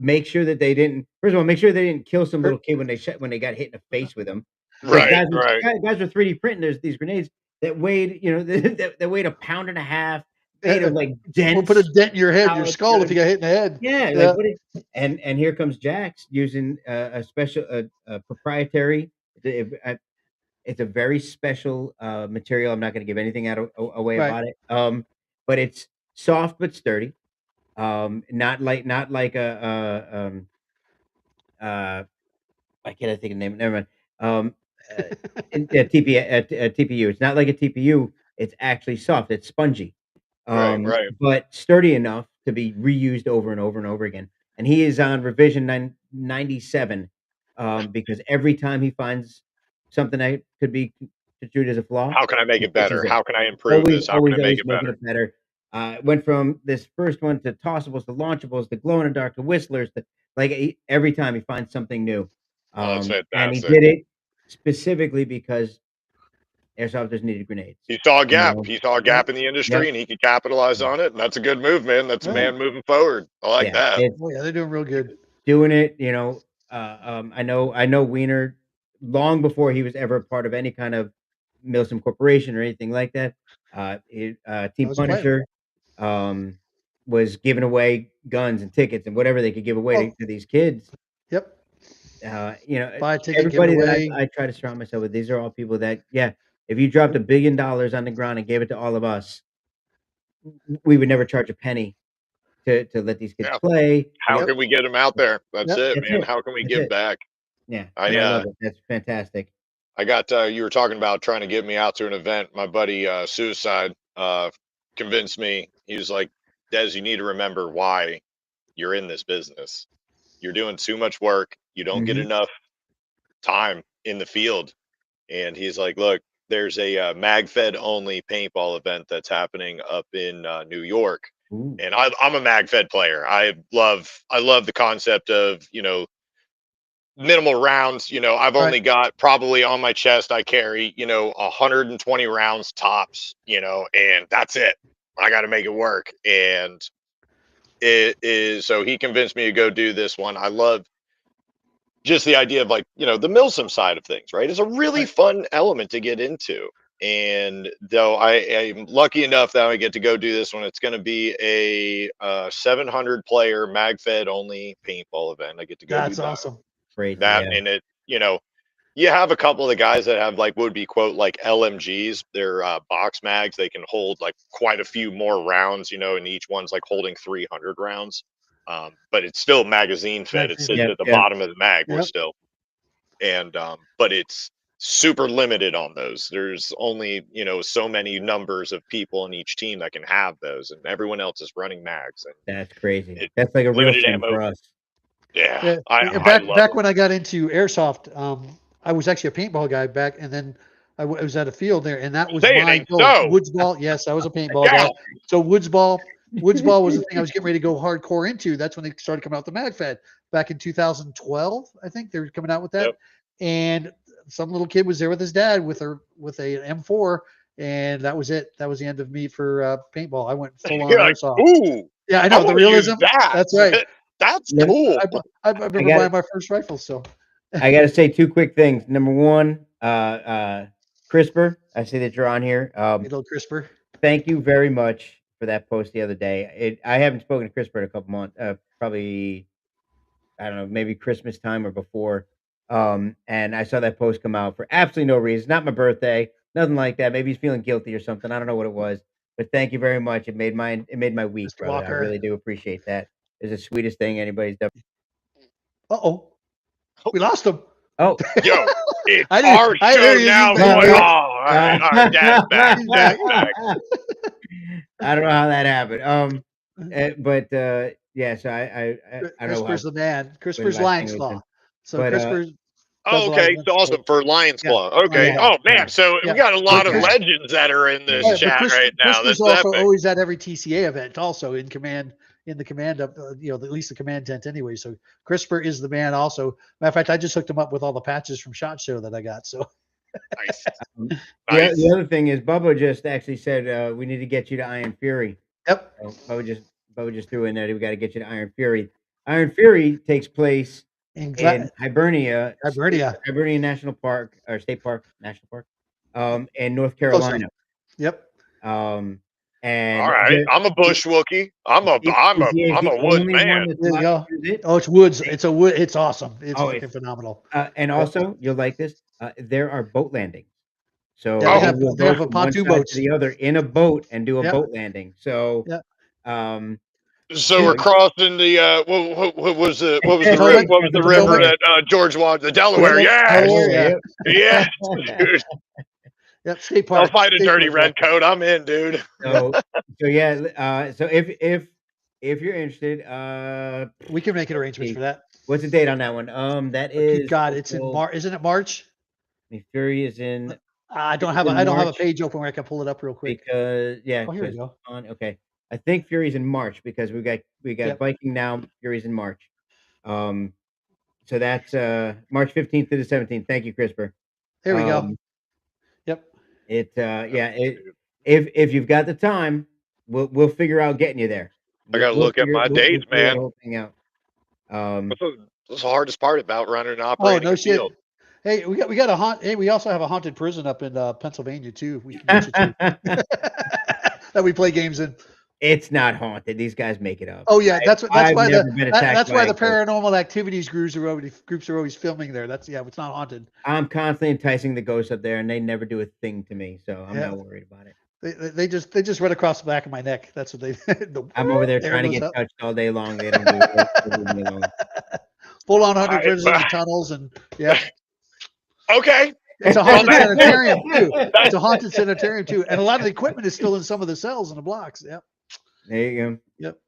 S1: make sure that they didn't. First of all, make sure they didn't kill some little kid when they got hit in the face with them. Because
S3: Right. Right.
S1: guys were 3D printing these grenades that weighed, that weighed 1.5 pounds, made of like dense.
S2: We'll put a dent in your head, your
S1: solid
S2: skull, if you got hit in the head.
S1: Yeah,
S2: Yeah.
S1: like what? And here comes Jax using a special, proprietary. It's a very special material. I'm not going to give anything away
S2: Right.
S1: about it. But it's soft but sturdy. Not like why can't I think of the name? Never mind. Uh, TPU. It's not like a TPU. It's actually soft. It's spongy,
S3: Right. Right.
S1: but sturdy enough to be reused over and over and over again. And he is on revision 97, because every time he finds something that could be construed as a flaw,
S3: How can I make
S1: he
S3: it better?
S1: fixes it.
S3: How can I improve this? How can I make
S1: Always
S3: it
S1: making
S3: better?
S1: it better. Went from this first one to tossables to launchables to glow in the dark to whistlers to every time he finds something new.
S3: Oh, that's
S1: And he
S3: fantastic.
S1: did it specifically because airsofters needed grenades.
S3: He saw a
S1: You
S3: gap.
S1: know?
S3: He saw a gap in the industry,
S1: Yep.
S3: and he could capitalize on it. And that's a good move, man. That's a
S2: Yeah.
S3: man moving forward. I like
S1: Yeah,
S3: that.
S1: it's
S2: Oh yeah, they're doing real good.
S1: doing it. I know Wiener long before he was ever part of any kind of Milsim Corporation or anything like that. Team
S2: was a player.
S1: Punisher was giving away guns and tickets and whatever they could give away
S2: Oh.
S1: to these kids.
S2: Yep. Buy a ticket, give it
S1: Everybody that
S2: away.
S1: I try to surround myself with, these are all people that, if you dropped $1 billion on the ground and gave it to all of us, we would never charge a penny to let these kids
S3: Yeah.
S1: play.
S3: How can we get them out there? That's
S2: Yep.
S3: it,
S1: That's
S3: man.
S1: it.
S3: How can we
S1: That's
S3: give
S1: it.
S3: back?
S1: Yeah,
S3: I
S1: and I love it. That's fantastic.
S3: I got you were talking about trying to get me out to an event. My buddy Suicide convinced me. He was like, Des, you need to remember why you're in this business. You're doing too much work. You don't get
S1: Mhm.
S3: enough time in the field. And he's like, look, there's a mag-fed only paintball event that's happening up in New York.
S1: Ooh.
S3: And I'm a mag-fed player. I love the concept of, minimal rounds. I've
S2: Right.
S3: only got probably on my chest, I carry, 120 rounds tops, and that's it. I got to make it work. And it is, so he convinced me to go do this one. I love just the idea of the Milsim side of things, right? It's a really
S2: Right.
S3: fun element to get into. And though I am lucky enough that I get to go do this one, it's going to be a 700 player mag fed only paintball event. I get to go
S2: That's
S3: do that.
S2: awesome.
S1: Crazy,
S3: That
S1: yeah.
S3: and it, you have a couple of the guys that have would be quote like LMGs. They're box mags. They can hold quite a few more rounds, and each one's holding 300 rounds. But it's still magazine fed. It sits
S1: Yep,
S3: at the
S1: yep.
S3: bottom of the mag. We're
S2: Yep.
S3: still, and but it's super limited on those. There's only so many numbers of people in each team that can have those, and everyone else is running mags. And
S1: That's crazy.
S3: it,
S1: That's like a real
S3: limited
S1: sim
S3: ammo.
S1: for us.
S3: Yeah, I love
S2: back
S3: it.
S2: when I got into airsoft, I was actually a paintball guy back, and then I was at a field there, and that was
S3: Say it
S2: my
S3: ain't
S2: goal.
S3: so.
S2: Woods ball. Yes, I was a paintball
S3: Yeah.
S2: guy. So woods ball was the thing I was getting ready to go hardcore into. That's when they started coming out with the MagFed back in 2012. I think they were coming out with that.
S3: Yep.
S2: And some little kid was there with his dad with a M4, and that was it. That was the end of me for paintball. I went full on
S3: You're like,
S2: airsoft.
S3: ooh,
S2: Yeah, I
S3: I
S2: know the
S3: want to use
S2: realism.
S3: that.
S2: That's right.
S3: That's
S1: Let-
S3: cool.
S2: I remember
S1: gotta-
S2: buying my first rifle. So
S1: I got to say two quick things. Number one, CRISPR, I see that you're on here.
S2: little crisper.
S1: Thank you very much for that post the other day. I haven't spoken to CRISPR in a couple months, probably, I don't know, maybe Christmas time or before. And I saw that post come out for absolutely no reason. Not my birthday, nothing like that. Maybe he's feeling guilty or something. I don't know what it was, but thank you very much. It made my week,
S2: Mr.
S1: brother. I
S2: Walker.
S1: really do appreciate that. It's the sweetest thing anybody's done.
S2: Uh-oh. We lost him.
S1: Oh,
S3: Yo, it's
S2: I didn't-
S3: our
S2: I-
S3: show
S2: there he is.
S3: now.
S2: He's
S3: Boy.
S2: back.
S3: Oh, all right, Dad's back.
S2: He's back.
S3: Dad's back.
S1: I don't know how that happened. But yeah, so I don't know how.
S2: CRISPR's the man. CRISPR's
S1: last
S2: Lion's
S1: thing was
S2: Claw.
S1: it.
S2: So
S1: But,
S2: CRISPR's
S3: Oh, okay, it's awesome for Lion's
S2: Yeah.
S3: Claw. Okay.
S2: Yeah.
S3: Oh man,
S1: Yeah.
S3: so
S2: Yeah.
S3: we got a lot of
S2: Chris-
S3: legends that are in this
S1: Yeah,
S2: but
S3: chat right now.
S2: CRISPR's
S3: That's
S2: also
S3: epic.
S2: always at every TCA event, also in the command of at least the command tent anyway. So CRISPR is the man. Also, matter of fact, I just hooked him up with all the patches from SHOT Show that I got. So
S3: Nice.
S1: the, the other thing is, Bubba just actually said we need to get you to Iron Fury.
S2: yep,
S1: So Bubba just threw in there that we got to get you to Iron Fury. Iron Fury takes place
S2: in
S1: in Hibernia,
S2: Hibernia.
S1: National Park or State Park, National Park, in North Carolina.
S2: Yep.
S1: And
S3: All right, I'm a bush Wookie. I'm a wood man.
S2: There you go. Oh, it's woods. It's a wood. It's awesome. It's
S1: Oh,
S2: fucking phenomenal.
S1: And also, you'll like this. There are boat landings. So
S2: Yeah,
S1: we'll
S2: they
S1: go
S2: have a
S1: from one
S2: pontoon
S1: side to
S2: boats.
S1: the other in a boat and do a
S2: Yep.
S1: boat landing. So,
S2: Yep.
S3: So we're crossing the what was the river that George wanted? The Delaware. Yeah,
S2: Delaware,
S3: yeah, dude.
S2: Yep. State Park.
S3: I'll fight a
S2: State
S3: dirty
S2: Park.
S3: redcoat. I'm in, dude.
S1: so yeah. So if you're interested,
S2: We can make arrangements for that.
S1: what's the date on that one? That is
S2: God, it's in March. Isn't it March?
S1: Fury is in
S2: I don't have a page open where I can pull it up real quick.
S1: because
S2: here we go.
S1: Okay. I think Fury's in March because we got
S2: Yep.
S1: Viking now. Fury's in March. So that's March 15th to the 17th. Thank you, CRISPR.
S2: There we go. Yep.
S1: If you've got the time, we'll figure out getting you there.
S3: I gotta look at my dates, man.
S1: The whole thing out.
S3: That's the hardest part about running and operating.
S2: Oh no shit.
S3: field.
S2: Hey, we got a haunt. Hey, we also have a haunted prison up in Pennsylvania too. We can get you to that we play games in.
S1: It's not haunted. These guys make it up.
S2: Oh yeah, that's why the
S1: ghost.
S2: paranormal activities groups are always filming there. It's not haunted.
S1: I'm constantly enticing the ghosts up there, and they never do a thing to me, so I'm not worried about it.
S2: They just run across the back of my neck. That's what they.
S1: I'm over there trying to get touched all day long. They don't do it. They leave me alone.
S2: Full on haunted prisons and tunnels and yeah.
S3: Okay.
S2: It's a haunted sanitarium too. It's a haunted sanitarium too, and a lot of the equipment is still in some of the cells in the blocks. Yep.
S1: There you go.
S2: Yep.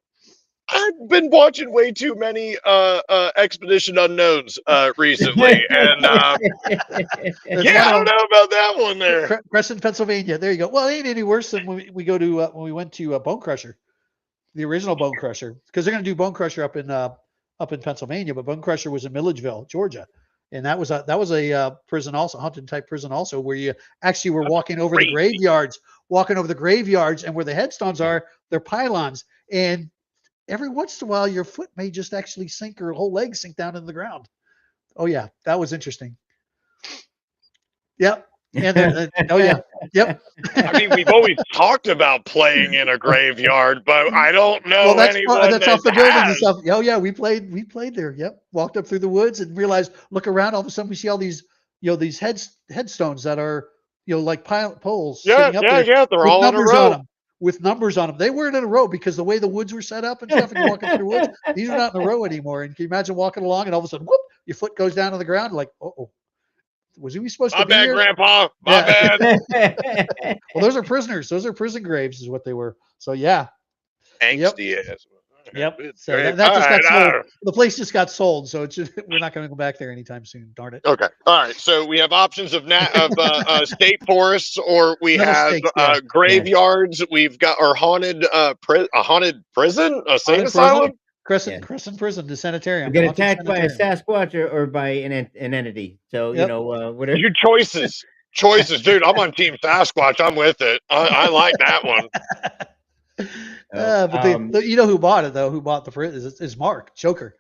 S3: I've been watching way too many Expedition Unknowns recently, and I don't know about that one there.
S2: Crescent, Pennsylvania. There you go. Well, it ain't any worse than when we go to when we went to Bone Crusher, the original Bone Crusher, because they're going to do Bone Crusher up in Pennsylvania, but Bone Crusher was in Milledgeville, Georgia, and that was a prison also, haunted type prison also, where you actually were walking over the graveyards, and where the headstones are, they're pylons, and every once in a while your foot may just actually sink or a whole leg sink down in the ground. Oh yeah, that was interesting. Yep. And oh yeah, yep.
S3: I mean, we've always talked about playing in a graveyard, but I don't know anyone
S2: that's off the building and stuff. Oh yeah, we played there. Yep. Walked up through the woods and realized, look around, all of a sudden we see all these, these headstones that are, like poles.
S3: Yeah. They're all in a row.
S2: With numbers on them. They weren't in a row because the way the woods were set up and stuff, and you're walking through the woods, these are not in a row anymore. And can you imagine walking along and all of a sudden, whoop, your foot goes down on the ground, like, oh, was we supposed to be here?
S3: My bad, Grandpa. My bad.
S2: Well, those are prisoners. Those are prison graves, is what they were. So yeah.
S3: Angsty ass.
S2: Yep.
S3: It's
S2: So
S3: great.
S2: that just got sold.
S3: All right.
S2: The place just got sold, so it's just, we're not going to go back there anytime soon. Darn it.
S3: Okay. All right. So we have options of state forests, or we
S2: Metal
S3: have
S2: stakes, yeah.
S3: graveyards. We've got our haunted a haunted prison, a sane
S2: Haunted
S3: asylum.
S2: prison,
S1: Yeah.
S2: Crescent Prison, the sanitarium.
S1: You get
S2: haunted
S1: attacked by a
S2: sanitarium.
S1: Sasquatch or by an entity. So,
S2: Yep.
S1: whatever.
S3: Your choices, dude. I'm on Team Sasquatch. I'm with it. I like that one.
S1: So,
S2: But you know who bought it though? Who bought the fridge is Mark Joker.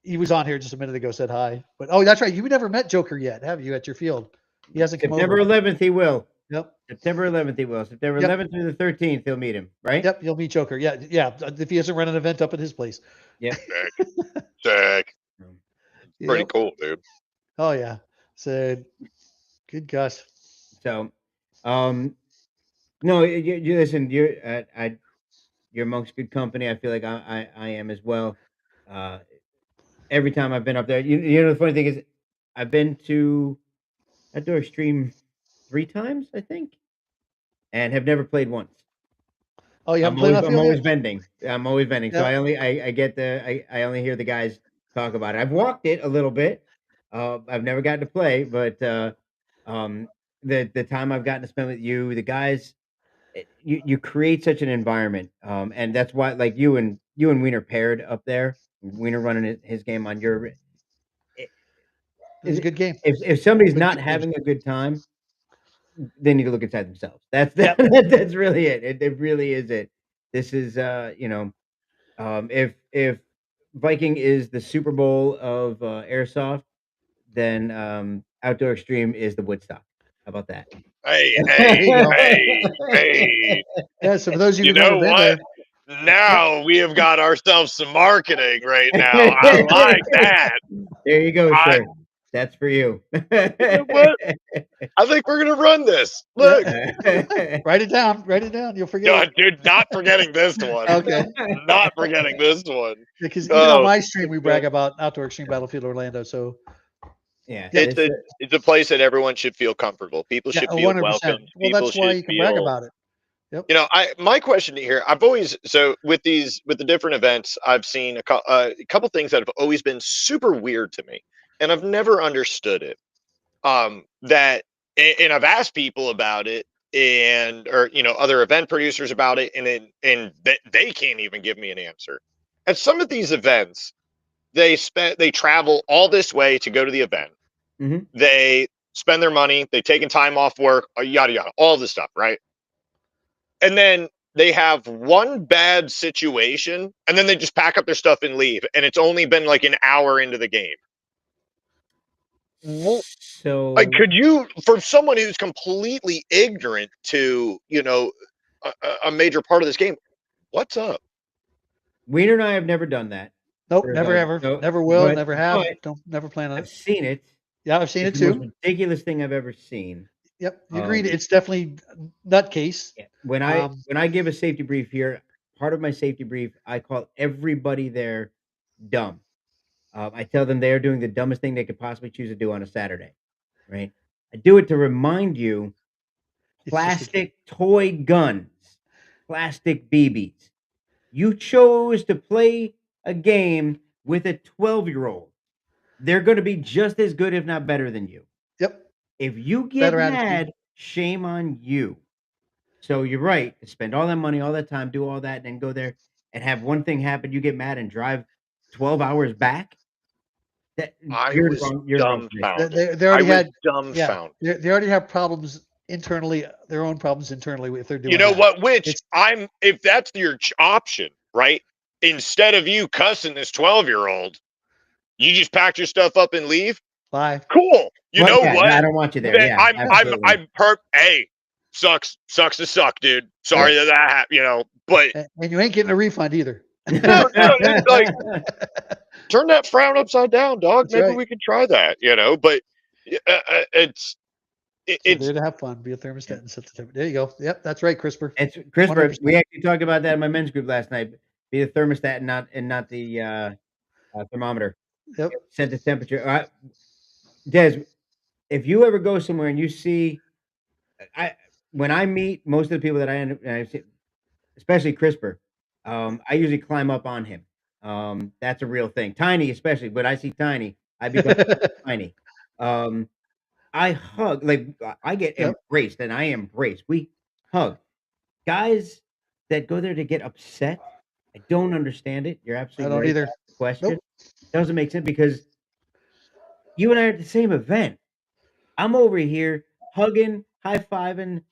S2: He was on here just a minute ago. Said hi. But oh, that's right. You never met Joker yet, have you? At your field, he hasn't come
S1: September
S2: over.
S1: 11th, he will.
S2: Yep.
S1: September 11th, he will. September
S2: Yep.
S1: 11th through the 13th, he'll meet him. Right?
S2: Yep. You'll meet Joker. Yeah. Yeah. If he hasn't run an event up at his place.
S1: Yep.
S3: Sick. Pretty
S2: Yep.
S3: cool, dude.
S2: Oh yeah. So, good gosh.
S1: So, no, you listen. You're amongst good company. I feel like I am as well. Every time I've been up there, you know the funny thing is, I've been to Outdoor Extreme 3 times, I think, and have never played once.
S2: Oh, you haven't played on
S1: I'm
S2: field
S1: always
S2: yet?
S1: vending. I'm always vending. So
S2: Yep.
S1: I only I get I only hear the guys talk about it. I've walked it a little bit. I've never gotten to play, but the time I've gotten to spend with you, the guys, you create such an environment, and that's why like you and Wiener paired up there. Wiener running his game on your.
S2: It was a good game.
S1: If somebody's
S2: Good
S1: not
S2: game.
S1: having a good time, they need to look inside themselves. That's
S2: Yep.
S1: that's really it. It really is it. This is if Viking is the Super Bowl of Airsoft, then Outdoor Extreme is the Woodstock. How about that?
S3: Hey,
S2: There you go.
S3: hey.
S2: Yeah. So for those of you
S3: You
S2: who've never
S3: know
S2: been
S3: what?
S2: there,
S3: Now we have got ourselves some marketing right now. I like that.
S1: There you go,
S3: I-
S1: sir. That's for you.
S3: You know what? I think we're gonna run this. Look,
S2: write it down. Write it down. You'll forget
S3: no,
S2: it.
S3: dude, not forgetting this one.
S2: Okay.
S3: Not forgetting this one.
S2: Because even on
S3: Oh,
S2: my stream, we brag about Outdoor Extreme Battlefield Orlando. So
S1: Yeah,
S2: Yep.
S3: it's a place that everyone should feel comfortable. People
S2: yeah,
S3: should feel
S2: 100%.
S3: welcome.
S2: Well,
S3: People
S2: that's why
S3: should
S2: you can brag
S3: feel.
S2: about it. Yep.
S3: You know, my question here, I've always with the different events, I've seen a couple things that have always been super weird to me, and I've never understood it. That and I've asked people about it, and or other event producers about it, and they can't even give me an answer. At some of these events, they travel all this way to go to the event.
S1: Mhm.
S3: They spend their money, they taken time off work, yada yada, all this stuff, right? And then they have one bad situation, and then they just pack up their stuff and leave, and it's only been like an hour into the game.
S1: So
S3: Like, could you, for someone who's completely ignorant to a major part of this game, what's up?
S1: Wiener and I have never done that.
S2: Nope. Never ever.
S1: So,
S2: Never will.
S1: but-
S2: Never have.
S1: but
S2: Don't never plan on
S1: I've
S2: it.
S1: seen it.
S2: Yeah, I've seen it
S1: It's the most
S2: too.
S1: ridiculous thing I've ever seen.
S2: Yep. You agreed. It's definitely nutcase.
S1: Yeah. When I give a safety brief here, part of my safety brief, I call everybody there dumb. I tell them they are doing the dumbest thing they could possibly choose to do on a Saturday, right? I do it to remind you,
S2: It's just a-
S1: plastic toy guns, plastic BBs. You chose to play a game with a 12-year-old. They're going to be just as good, if not better than you.
S2: Yep.
S1: If you get
S2: Better attitude.
S1: mad, shame on you. So you're right. Spend all that money, all that time, do all that, and then go there and have one thing happen. You get mad and drive 12 hours back.
S3: I
S1: You're
S3: was
S1: wrong. You're wrong.
S3: dumbfounded.
S2: They already had
S3: dumbfounded.
S2: they already have problems internally, their own problems internally if they're doing.
S3: You know
S2: that.
S3: what? If that's your option, right? Instead of you cussing this 12-year-old, you just pack your stuff up and leave.
S2: Bye.
S3: Cool. You
S1: Well,
S3: know
S1: yeah,
S3: what?
S1: I don't want you there. Yeah,
S3: Hey, sucks to suck, dude. Sorry that happened. But
S2: And you ain't getting a refund either.
S3: no, it's like turn that frown upside down, dog.
S2: That's
S3: Maybe
S2: right.
S3: we could try that. But it's
S2: there to have fun. Be a thermostat and set the temperature. There you go. Yep, that's right, CRISPR.
S1: It's CRISPR.
S2: 100%.
S1: We actually talked about that in my men's group last night. Be the thermostat and not the thermometer.
S2: Yep.
S1: Set the temperature. Des, if you ever go somewhere and you see, when I meet most of the people that I see, especially CRISPR, I usually climb up on him. That's a real thing. Tiny, especially when I see Tiny, I become Tiny. Um, I hug, like, I get
S2: Yep.
S1: embraced, and I embrace. We hug. Guys that go there to get upset, I don't understand it. You're
S2: I
S1: absolutely
S2: don't
S1: right to
S2: either.
S1: ask the question.
S2: Nope.
S1: Doesn't make sense because you and I are at the same event. I'm over here hugging, high-fiving,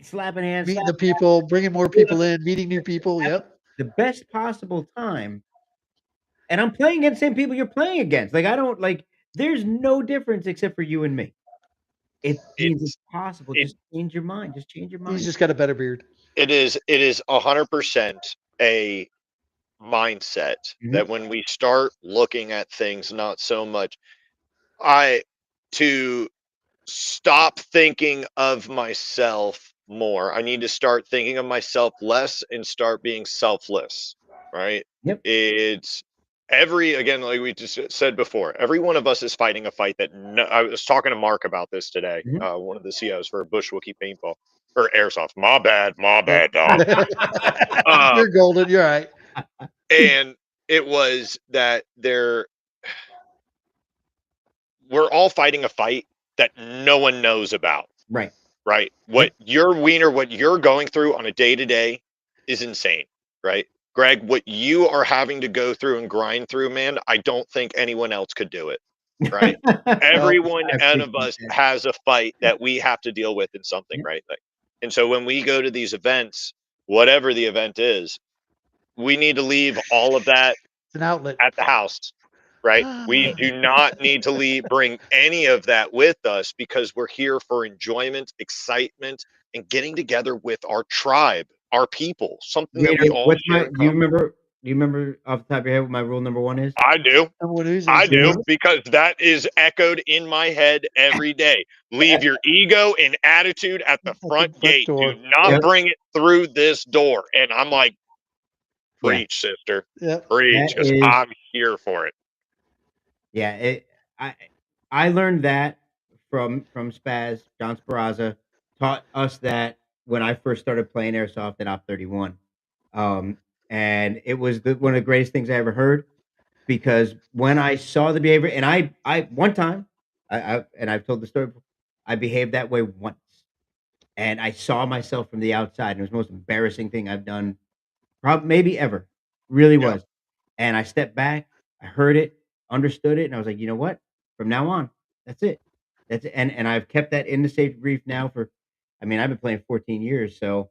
S1: slapping hands,
S2: Meeting the
S1: slapping
S2: people, bringing more
S1: having
S2: people in, meeting new people. Yep.
S1: the best possible time, and I'm playing against the same people you're playing against. Like, I don't like, there's no difference except for you and me. It means it's
S3: It's
S1: possible.
S3: it
S1: Just change your mind. Just change your
S2: He's
S1: mind.
S2: just got a better beard.
S3: it is 100% a mindset
S1: Mhm.
S3: that when we start looking at things, not so much I to stop thinking of myself more. I need to start thinking of myself less and start being selfless, right?
S1: Yep.
S3: It's every again, like we just said before, every one of us is fighting a fight that I was talking to Mark about this today,
S1: Mhm.
S3: one of the CEOs for Bushwookie Paintball or Airsoft. My bad, dog.
S2: You're golden. You're right.
S3: And it was that we're all fighting a fight that no one knows about.
S1: Right.
S3: Right?
S1: Yep.
S3: What you're going through on a day to day is insane, right? Greg, what you are having to go through and grind through, man, I don't think anyone else could do it, right?
S2: Well,
S3: Everyone
S1: I
S3: one of
S1: appreciate
S3: us
S1: that.
S3: has a fight that we have to deal with in something,
S1: Yep.
S3: right? Like, and so when we go to these events, whatever the event is, we need to leave all of that
S2: it's an outlet.
S3: at the house, right? We do not need to bring any of that with us because we're here for enjoyment, excitement, and getting together with our tribe, our people, something that
S1: Wiener,
S3: we all
S1: what's
S3: share
S1: my
S3: in
S1: do you
S3: common.
S1: remember off the top of your head what my rule number 1 is?
S3: I do.
S2: And what is
S3: I
S2: is
S1: Do you
S3: do
S1: remember?
S3: because that is echoed in my head every day. Leave your ego and attitude at the
S2: at the
S3: front
S2: front
S3: gate. Do
S2: door.
S3: not
S1: Yep.
S2: Yep.
S3: bring it through this door. And I'm like,
S1: Yeah.
S3: preach, sister.
S2: Yep.
S3: Preach,
S1: That
S3: because
S1: is
S3: I'm here for it.
S1: Yeah, I I learned that from Spaz, John Sparaza taught us that when I first started playing airsoft at Op 31. Um, and it was one of the greatest things I ever heard because when I saw the behavior, and I one time, and I've told the story before, I behaved that way once, and I saw myself from the outside, and it was the most embarrassing thing I've done, maybe ever, really
S3: Yeah.
S1: was. And I stepped back, I heard it, understood it, and I was like, "You know what? From now on, that's it. That's it." And I've kept that in the safe brief now for, I mean, I've been playing 14 years, so,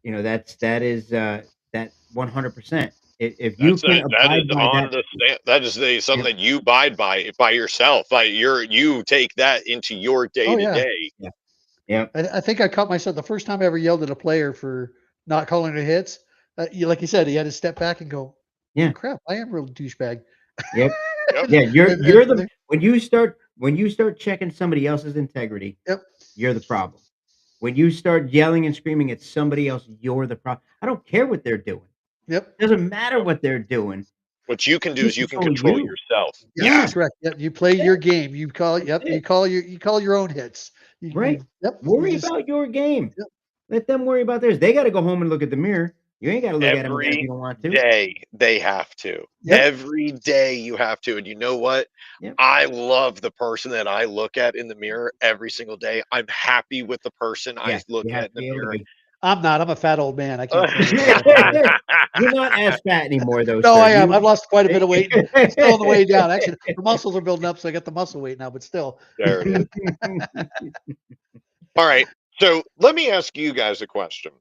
S1: that is, that 100%. If you can
S3: That is
S1: abide by
S3: on
S1: that,
S3: the that is
S1: yep,
S3: something you abide by yourself. Like you take that into your day
S2: Oh
S3: to
S2: yeah.
S3: day.
S1: yeah, yep,
S2: I think I caught myself the first time I ever yelled at a player for not calling their hits. Like you said, he had to step back and go, "Oh
S1: yeah,
S2: crap, I am a real douchebag."
S1: yep,
S3: Yep.
S1: yeah, you're the
S2: And
S1: when you start checking somebody else's integrity,
S2: yep,
S1: you're the problem. When you start yelling and screaming at somebody else, you're the problem. I don't care what they're doing.
S2: yep,
S1: Doesn't matter
S3: Yep.
S1: what they're doing.
S3: What you can do
S1: You
S3: is you can
S1: control
S3: control
S1: you.
S3: yourself.
S2: yep.
S1: Yeah,
S3: Yes.
S2: Correct. Yep. You play
S1: yeah,
S2: your game. You call.
S1: that's
S2: Yep.
S1: it.
S2: You call your own hits.
S1: Right.
S2: Yep. You
S1: Worry
S2: just.
S1: about your game.
S2: Yep.
S1: Let them worry about theirs. They gotta go home and look at the mirror. You ain't gotta look at them again if you
S3: Every
S1: don't want to.
S3: day they have to.
S2: Yep.
S3: Every day you have to. And you know what?
S1: Yep.
S3: I love the person that I look at in the mirror every single day. I'm happy with the person I
S1: Yeah,
S3: look
S1: you
S3: at
S1: have
S3: in
S1: to
S3: the
S1: be able to
S3: mirror.
S1: be.
S2: I'm not. I'm a fat old man. I can't play
S1: You're
S2: anymore. I'm sorry.
S1: not as fat anymore though,
S2: No,
S1: sir.
S2: I am.
S1: You
S2: I've lost quite a bit of weight and still on the way down. Actually, the muscles are building up, so I got the muscle weight now. But still,
S3: There it is. All right. So let me ask you guys a question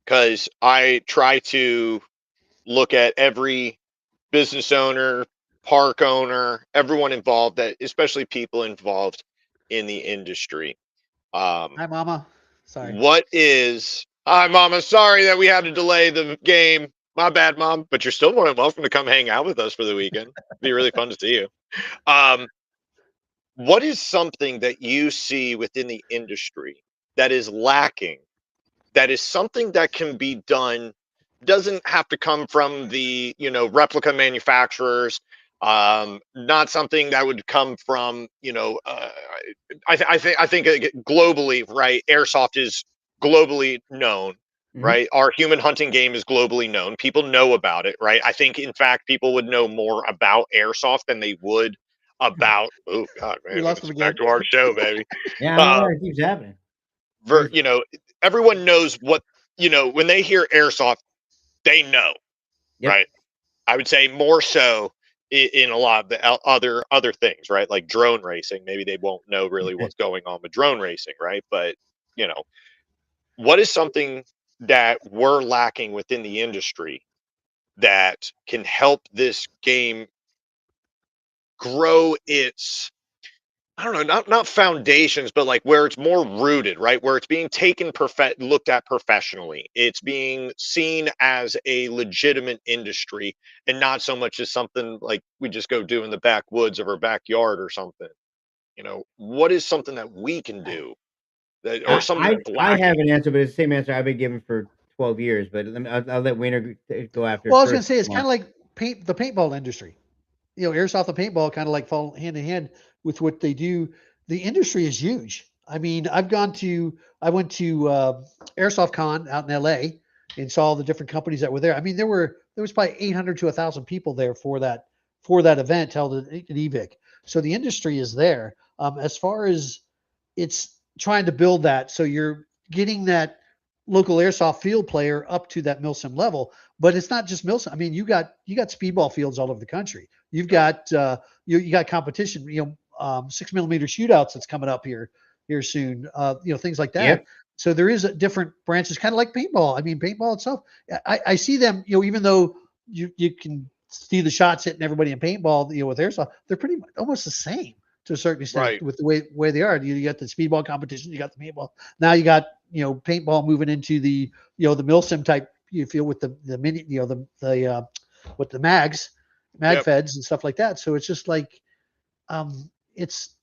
S3: because I try to look at every business owner, park owner, everyone involved, that especially people involved in the industry. Um,
S2: hi, Mama. Sorry.
S3: what is? Hi, Mama. Sorry that we had to delay the game. My bad, Mom. But you're still more than welcome to come hang out with us for the weekend. Be really fun to see you. Um, what is something that you see within the industry that is lacking, that is something that can be done, doesn't have to come from the replica manufacturers, not something that would come from I think globally, right? Airsoft is globally known. right? Our human hunting game is globally known. People know about it, right? I think, in fact, people would know more about airsoft than they would about. Oh God,
S2: We
S3: man!
S2: lost
S3: It's
S2: him
S3: back
S2: again.
S3: to our show, baby.
S1: Yeah, I don't know
S3: Uh,
S1: why it keeps happening.
S3: you know, everyone knows what when they hear airsoft, they know,
S1: Yep.
S3: right? I would say more so in a lot of the other things, right? Like drone racing. Maybe they won't know really what's going on with drone racing, right? But you know, what is something that we're lacking within the industry that can help this game grow its, I don't know, not foundations, but like where it's more rooted, right? Where it's being looked at professionally. It's being seen as a legitimate industry and not so much as something like we just go do in the backwoods of our backyard or something. What is something that we can do that, or
S1: I
S3: something
S1: I
S3: that's
S1: I have
S3: lacking?
S1: an answer, but it's the same answer I've been given for 12 years. But I'll let Wiener go after
S2: Well,
S1: it
S2: I was going
S1: first.
S2: to say it's kind of like the paintball industry. Airsoft and paintball kind of like fall hand in hand with what they do. The industry is huge. I mean, I went to Airsoft Con out in LA and saw all the different companies that were there. I mean, there was probably 800 to 1,000 people there for that event held at EVIC. So the industry is there. As far as it's trying to build that, so you're getting that local airsoft field player up to that milsim level. But it's not just milsim. I mean, you got speedball fields all over the country. You've got you got competition. 6 millimeter shootouts that's coming up here soon. Things like that.
S1: Yep.
S2: So there is a different branches, kind of like paintball. I mean, paintball itself. I see them. Even though you can see the shots hitting everybody in paintball, with airsoft, they're pretty much almost the same to a certain extent
S3: Right.
S2: with the way they are. You got the speedball competition, you got the paintball. Now you got paintball moving into the the milsim type feel with the mini the with the mag
S3: Yep.
S2: feds and stuff like that. So it's just like it's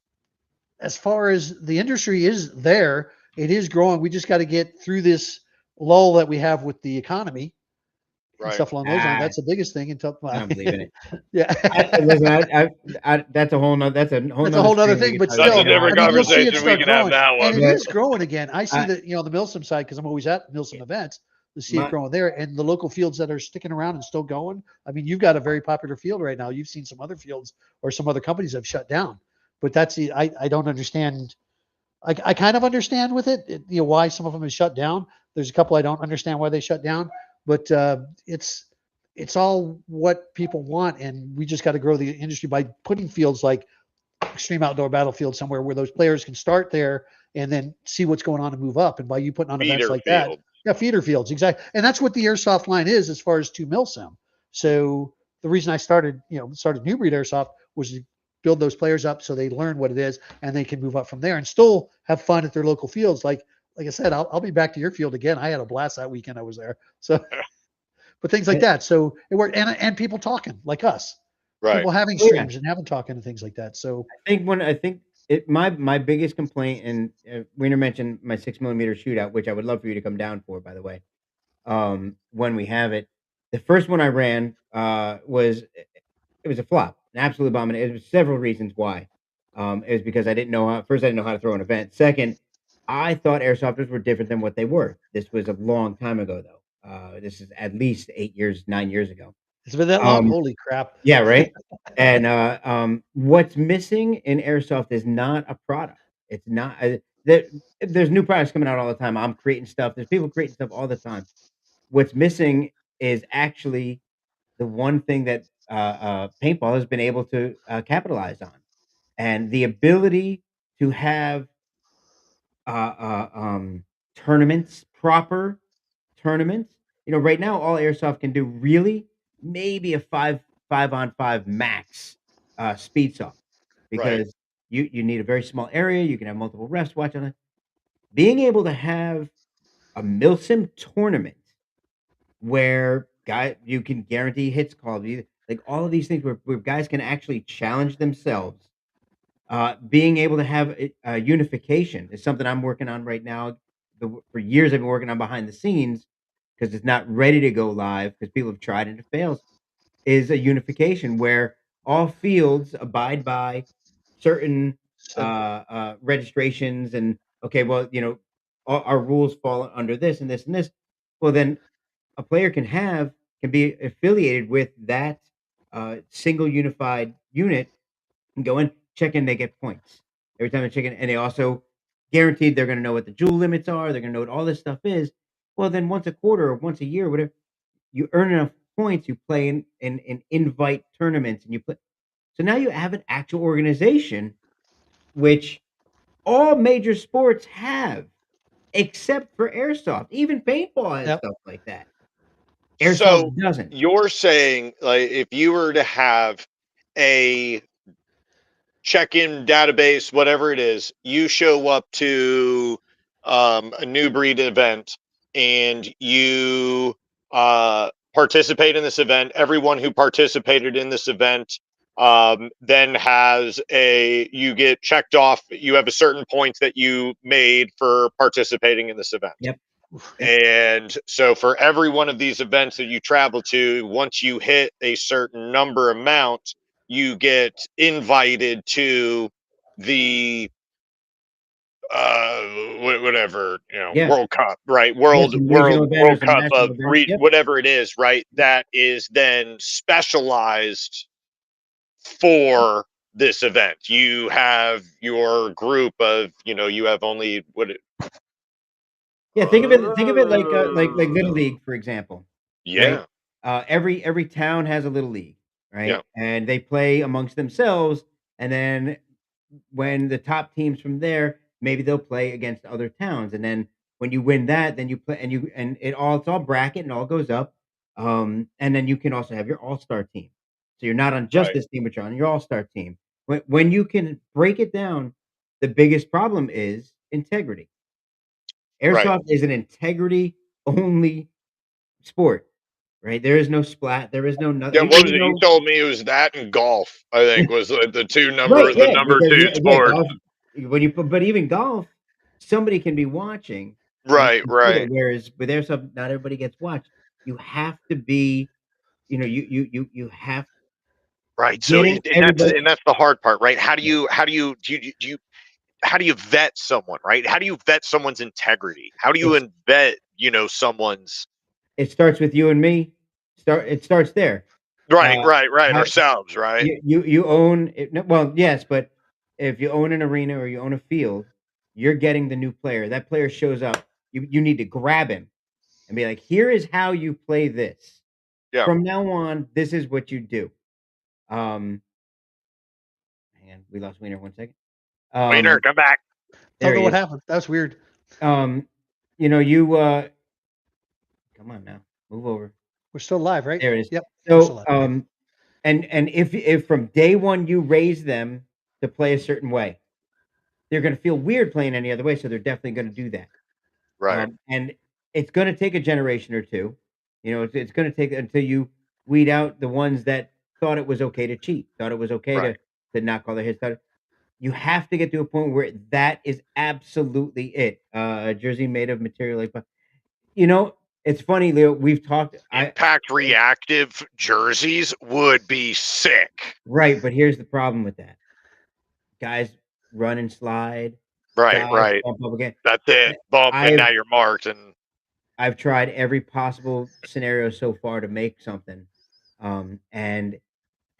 S2: as far as the industry is there, it is growing. We just got to get through this lull that we have with the economy and
S3: Right.
S2: stuff along those lines.
S1: Ah,
S2: That's the biggest thing. Until
S1: I don't believe in it.
S2: yeah,
S1: Listen, that's a whole nother
S2: that's a
S1: nother
S2: whole other
S1: stream we
S2: thing.
S1: could
S2: But
S1: talk
S3: That's
S1: about.
S3: a
S2: still,
S1: You know,
S2: I
S3: different
S2: mean, you'll see it
S3: conversation. We
S2: start
S3: can have
S2: growing,
S3: that
S2: and
S3: one.
S2: it
S1: but
S2: is growing again. I see
S1: I,
S2: that the Milsim side because I'm always at Milsim events to see it
S1: my
S2: growing there, and the local fields that are sticking around and still going. I mean, you've got a very popular field right now. You've seen some other fields or some other companies have shut down, but that's the I don't understand. I kind of understand with it, why some of them is shut down. There's a couple I don't understand why they shut down, but it's all what people want, and we just got to grow the industry by putting fields like Extreme Outdoor Battlefield somewhere where those players can start there and then see what's going on and move up. And by you putting on events
S3: Feeder
S2: like that,
S3: field.
S2: yeah, feeder fields, exactly. And that's what the airsoft line is as far as 2 mil sim. So the reason I started New Breed Airsoft was to build those players up so they learn what it is and they can move up from there and still have fun at their local fields. Like I said, I'll be back to your field again. I had a blast that weekend I was there. So, but things like that. So it worked, and people talking like us,
S3: Right.
S2: people having
S1: oh yeah,
S2: streams and having talking and things like that. So
S1: I think it my biggest complaint, and Wiener mentioned my 6 millimeter shootout, which I would love for you to come down for, by the way. When we have it, the first one I ran was it was a flop, an absolute bomb, and it was several reasons why. It was because I didn't know how. First, I didn't know how to throw an event. Second, I thought airsofters were different than what they were. This was a long time ago, though. This is at least 8 years, 9 years ago.
S2: it's been that long.
S1: Um,
S2: Holy crap.
S1: yeah, right. And what's missing in airsoft is not a product. It's not. There's new products coming out all the time. I'm creating stuff. There's people creating stuff all the time. What's missing is actually the one thing that paintball has been able to capitalize on, and the ability to have tournaments, proper tournaments. Right now, all airsoft can do really maybe a five on five max speed soft
S3: Right.
S1: because you need a very small area. You can have multiple refs watching it. Being able to have a milsim tournament where you can guarantee hits called, like all of these things where guys can actually challenge themselves. Being able to have unification is something I'm working on right now. For years, I've been working on behind the scenes because it's not ready to go live because people have tried and it fails. Is a unification where all fields abide by certain
S2: So
S1: registrations and okay, well, our rules fall under this and this and this. Well, then a player can be affiliated with that single unified unit and go in, check in, they get points every time they check in, and they also guaranteed they're going to know what the jewel limits are. They're going to know what all this stuff is. Well, then once a quarter or once a year, whatever, you earn enough points. You play in invite tournaments, and you play. So now you have an actual organization, which all major sports have, except for airsoft. Even paintball has
S2: Yep.
S1: stuff like that.
S3: So
S1: Airsoft doesn't.
S3: you're saying, like, if you were to have a check-in database, whatever it is, you show up to a new breed event and you participate in this event. Everyone who participated in this event then you get checked off. You have a certain points that you made for participating in this event.
S1: Yep.
S3: And so for every one of these events that you travel to, once you hit a certain number amount, you get invited to the whatever,
S1: Yeah.
S3: World Cup, right?
S1: Yeah. Some regional event or
S3: World
S1: some
S3: Cup of
S1: national event. Yep.
S3: whatever it is, right? That is then specialized for this event. You have your group of, you have only
S1: Yeah, think of it like Little League, for example, right?
S3: yeah,
S1: Every town has a Little League,
S3: yeah,
S1: right? And they play amongst themselves, and then when the top teams from there, maybe they'll play against other towns, and then when you win that, then you play and it's all bracket and all goes up, and then you can also have your all-star team. So you're not on just
S3: right,
S1: this team, but you're on your all-star team. When you can break it down, the biggest problem is integrity.
S3: right.
S1: Airsoft is an integrity only sport, right? There is no splat. There is no
S3: Yeah,
S1: nothing.
S3: what was
S1: Even
S3: it? You
S1: though,
S3: told me it was that and golf. I think was
S1: right?
S3: the
S1: Yeah,
S3: number
S1: because
S3: two
S1: yeah,
S3: sports.
S1: golf. When you but even golf, somebody can be watching
S3: Right,
S1: and see it.
S3: right,
S1: Whereas with airsoft, not everybody gets watched. You have to be, you have
S3: right. So
S1: getting everybody.
S3: and that's the hard part, right? How do you vet someone, right? How do you vet someone's integrity? How do you
S1: It's
S3: vet someone's
S1: it starts with you and me. It starts there.
S3: right,
S1: Uh,
S3: right,
S1: how,
S3: ourselves, right,
S1: you own it, no, well, yes, but if you own an arena or you own a field, you're getting the new player. That player shows up, you need to grab him and be like, "Here is how you play this.
S3: yeah.
S1: From now on, this is what you do." Um, hang on, we lost Wiener 1 second.
S3: Wiener, come back.
S1: There
S2: Don't know
S1: he
S2: what
S1: is.
S2: happened. That was weird.
S1: Um, you come on now, move over.
S2: We're still live, right?
S1: There it is.
S2: Yep. We're still
S1: So,
S2: live. Okay.
S1: and if from day one you raise them to play a certain way, they're gonna feel weird playing any other way, so they're definitely gonna do that.
S3: Right,
S1: And it's gonna take a generation or 2. It's gonna take until you weed out the ones that thought it was okay to cheat, thought it was okay
S3: right.
S1: to not call their hits. You have to get to a point where that is absolutely it. A jersey made of material like you know, it's funny, Leo, we've talked
S3: Impact reactive jerseys would be sick.
S1: right, but here's the problem with that. Guys run and slide,
S3: Right,
S1: guys
S3: right.
S1: bump up again.
S3: That's it. Bump, and
S1: I've
S3: now you're marked. And
S1: I've tried every possible scenario so far to make something, and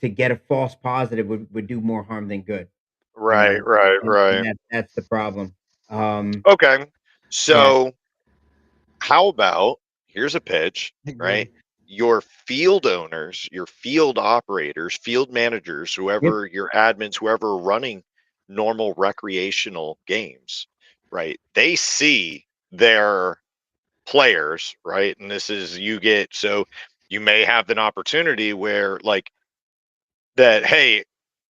S1: to get a false positive would do more harm than good,
S3: right, right,
S1: and
S3: right.
S1: that's the problem.
S3: Okay.
S1: Yeah.
S3: So how about here's a pitch,
S2: I
S3: right?
S2: agree.
S3: Your field owners, your field operators, field managers,
S1: Yep.
S3: whoever your admins, whoever are running normal recreational games, right? They see their players, right? And this is so you may have an opportunity where like that, hey,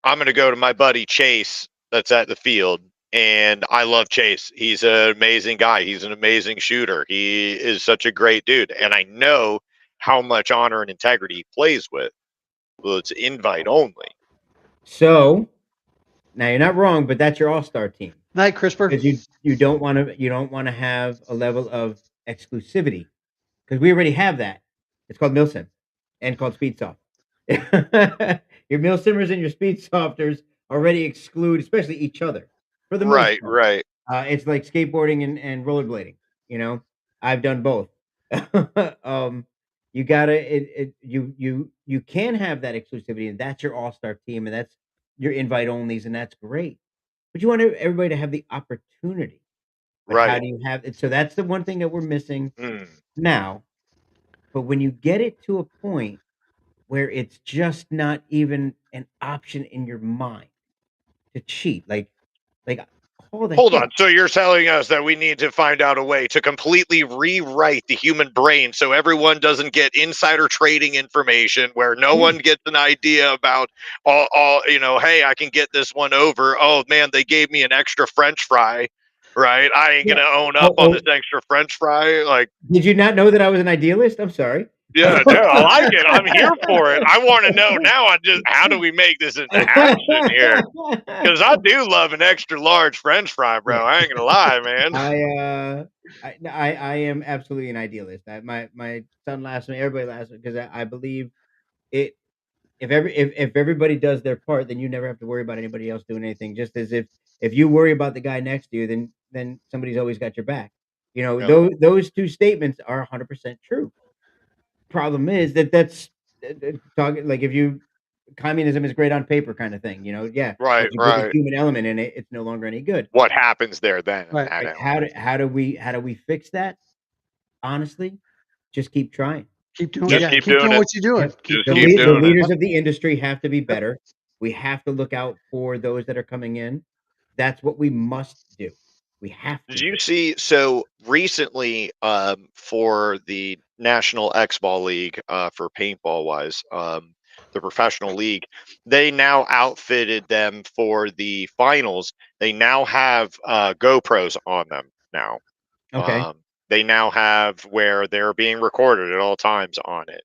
S3: I'm going to go to my buddy Chase that's at the field. And I love Chase. He's an amazing guy. He's an amazing shooter. He is such a great dude. And I know how much honor and integrity he plays with. Well, it's invite only.
S1: So, now you're not wrong, but that's your all-star team.
S2: Night, CRISPR.
S1: Because you don't wanna have a level of exclusivity, because we already have that. It's called Milsim and called Speedsoft. Your Milsimmers and your Speedsofters already exclude, especially each other, for the most
S3: Right,
S1: part.
S3: right.
S1: It's like skateboarding and rollerblading, you know? I've done both. um, you gotta you can have that exclusivity, and that's your all-star team, and that's your invite onlys, and that's great. But you want everybody to have the opportunity. But how
S3: Right.
S1: do you have it? So that's the one thing that we're missing
S3: Mm.
S1: now. But when you get it to a point where it's just not even an option in your mind to cheat, like call the
S3: Hold on.
S1: hit.
S3: So you're telling us that we need to find out a way to completely rewrite the human brain so everyone doesn't get insider trading information where no
S1: Yeah,
S3: one gets an idea about all hey, I can get this one over. Oh man, they gave me an extra French fry, right? I ain't
S1: yeah.
S3: gonna own up
S1: Oh,
S3: on this
S1: oh,
S3: extra French fry. Like,
S1: did you not know that I was an idealist? I'm sorry.
S3: yeah, no, I like it. I'm here for it. I want to know now. How do we make this into action here? Because I do love an extra large French fry,
S1: Yeah.
S3: bro. I ain't gonna lie, man.
S1: I am absolutely an idealist. My son laughs at me, everybody laughs at me because I believe it. If everybody does their part, then you never have to worry about anybody else doing anything. Just as if you worry about the guy next to you, then somebody's always got your back. You know,
S3: Yeah.
S1: those two statements are 100% true. Problem is that's talking like if you communism is great on paper kind of thing. You know, yeah,
S3: Right,
S1: once you put the
S3: right.
S1: human element in it, it's no longer any good.
S3: What happens there then in
S2: Right.
S3: that
S1: Right?
S3: element?
S1: How do we fix that? Honestly, just keep trying.
S2: Keep doing,
S3: Just
S1: Keep
S2: yeah,
S3: keep
S2: keep
S3: doing
S2: doing
S3: it.
S2: what you're doing.
S1: Yep,
S2: Keep
S3: Just
S2: doing
S3: keep
S2: what you're
S1: the
S3: doing
S2: doing.
S3: it.
S1: leaders
S2: Yep.
S1: of the industry have to be
S2: Yep.
S1: better. We have to look out for those that are coming in. That's what we must do. We have to
S3: Did
S1: do
S3: you
S1: it.
S3: see so recently for the National X Ball League for paintball wise, the professional league, they now outfitted them for the finals. They now have GoPros on them now.
S1: Okay.
S3: They now have where they're being recorded at all times on it,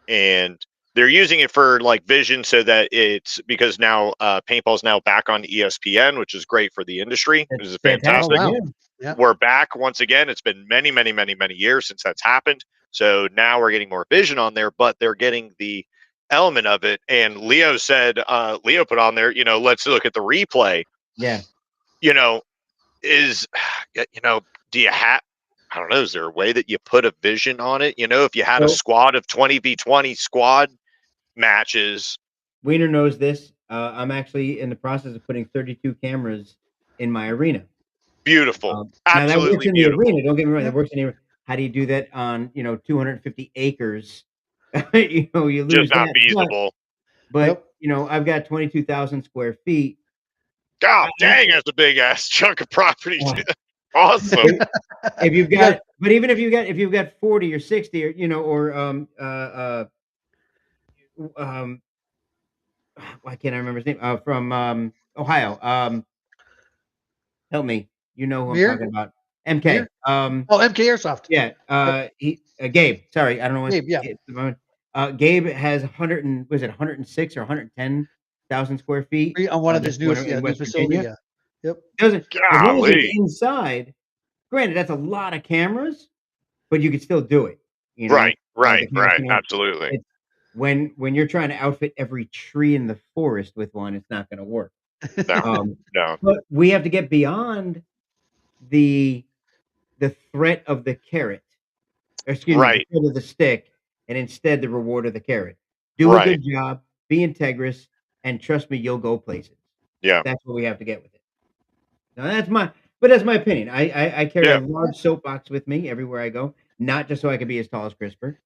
S3: and they're using it for like vision so that it's because now paintball's now back on ESPN, which is great for the industry. This
S1: That's
S3: is
S2: Oh,
S1: fantastic.
S3: fantastic.
S2: wow.
S1: Yeah.
S2: Yeah.
S3: We're back once again. It's been many, many, many, many years since that's happened. So now we're getting more vision on there, but they're getting the element of it. And Leo said, Leo put on there, let's look at the replay.
S1: Yeah.
S3: You know, is, do you have, I don't know, is there a way that you put a vision on it? If you had a
S1: So
S3: squad of 20v20 squad matches,
S1: Wiener knows this. I'm actually in the process of putting 32 cameras in my arena.
S3: beautiful,
S1: Now that works
S3: absolutely
S1: in the
S3: beautiful.
S1: arena. Don't get me wrong. That
S2: Yep.
S1: works in the arena. How do you do that on 250 acres? You
S3: Just
S1: lose
S3: not
S1: that.
S3: feasible.
S1: But
S2: Yep.
S1: I've got 22,000 square feet.
S3: God
S1: I,
S3: dang, that's a big ass chunk of property.
S1: I,
S3: Awesome.
S1: if you've
S2: You got
S1: got but even if you've got 40 or 60 or or um why can't I remember his name from Ohio, help me, you know who I'm
S2: Mir?
S1: talking about. MK.
S2: Mir? Oh, MK Airsoft.
S1: Yeah,
S2: Yep.
S1: he Gabe, sorry, I don't know what
S2: Gabe. Yeah.
S1: at the moment. Gabe has 100 and was it 106 or 110,000 square feet.
S2: On one of
S1: That's
S2: his
S1: the one
S2: newest, yeah,
S1: in
S2: new
S1: West
S2: facility.
S1: Virginia.
S2: Yeah. Yep.
S1: Doesn't as long as it's
S3: Golly.
S1: inside, granted, that's a lot of cameras, but you could still do it,
S3: Right,
S1: the
S3: right,
S1: cameras
S3: right.
S1: can handle
S3: Absolutely.
S1: it. When you're trying to outfit every tree in the forest with one, it's not gonna work.
S3: No,
S1: Um,
S3: no.
S1: but we have to get beyond the the threat of the carrot, or excuse me, the
S3: Right,
S1: threat of the stick, and instead the reward of the carrot. Do a
S3: right.
S1: good job, be integrous, and trust me, you'll go places.
S3: Yeah,
S1: That's what we have to get with it. Now that's my opinion. I carry a
S3: yeah.
S1: large soapbox with me everywhere I go, not just so I can be as tall as CRISPR.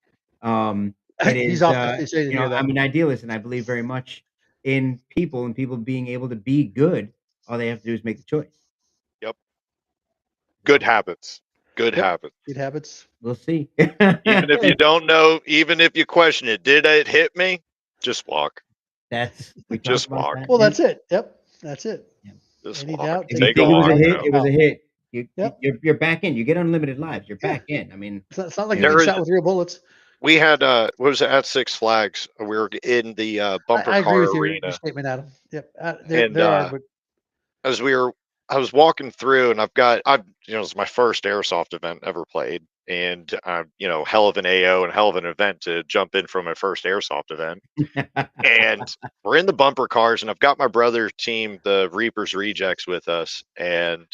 S1: It
S2: He's
S1: is,
S2: awfully excited to hear that.
S1: I'm an idealist, and I believe very much in people and people being able to be good. All they have to do is make the choice.
S3: Yep. Good
S1: So
S3: habits. Good
S2: Yep.
S3: habits.
S2: Good habits.
S1: we'll see.
S3: Even if you don't know, even if you question it, did it hit me? Just walk.
S1: We talked
S3: Just
S1: about
S3: walk.
S1: that.
S2: Well,
S1: Yeah.
S2: that's it. Yep. That's it.
S1: Yeah.
S3: Just
S2: Any
S3: walk.
S2: doubt,
S1: If you
S3: Take a
S1: think it was a
S3: walk,
S2: try
S1: hit,
S3: bro.
S1: it was a
S2: out.
S1: hit.
S2: Yep.
S1: You're back in. You get unlimited lives. You're
S2: Yeah.
S1: back in. I mean,
S2: It's not like
S1: you
S2: you
S1: know,
S2: get
S3: There is
S2: shot with real bullets.
S3: we had what was it at Six Flags? We were in the bumper
S2: I agree
S3: car
S2: with your
S3: arena,
S2: statement, Adam. Yep. There
S3: and
S2: there are, but
S3: as I was walking through, and it's my first airsoft event ever played, and hell of an AO and hell of an event to jump in from my first airsoft event. And we're in the bumper cars, and I've got my brother's team, the Reapers Rejects, with us, and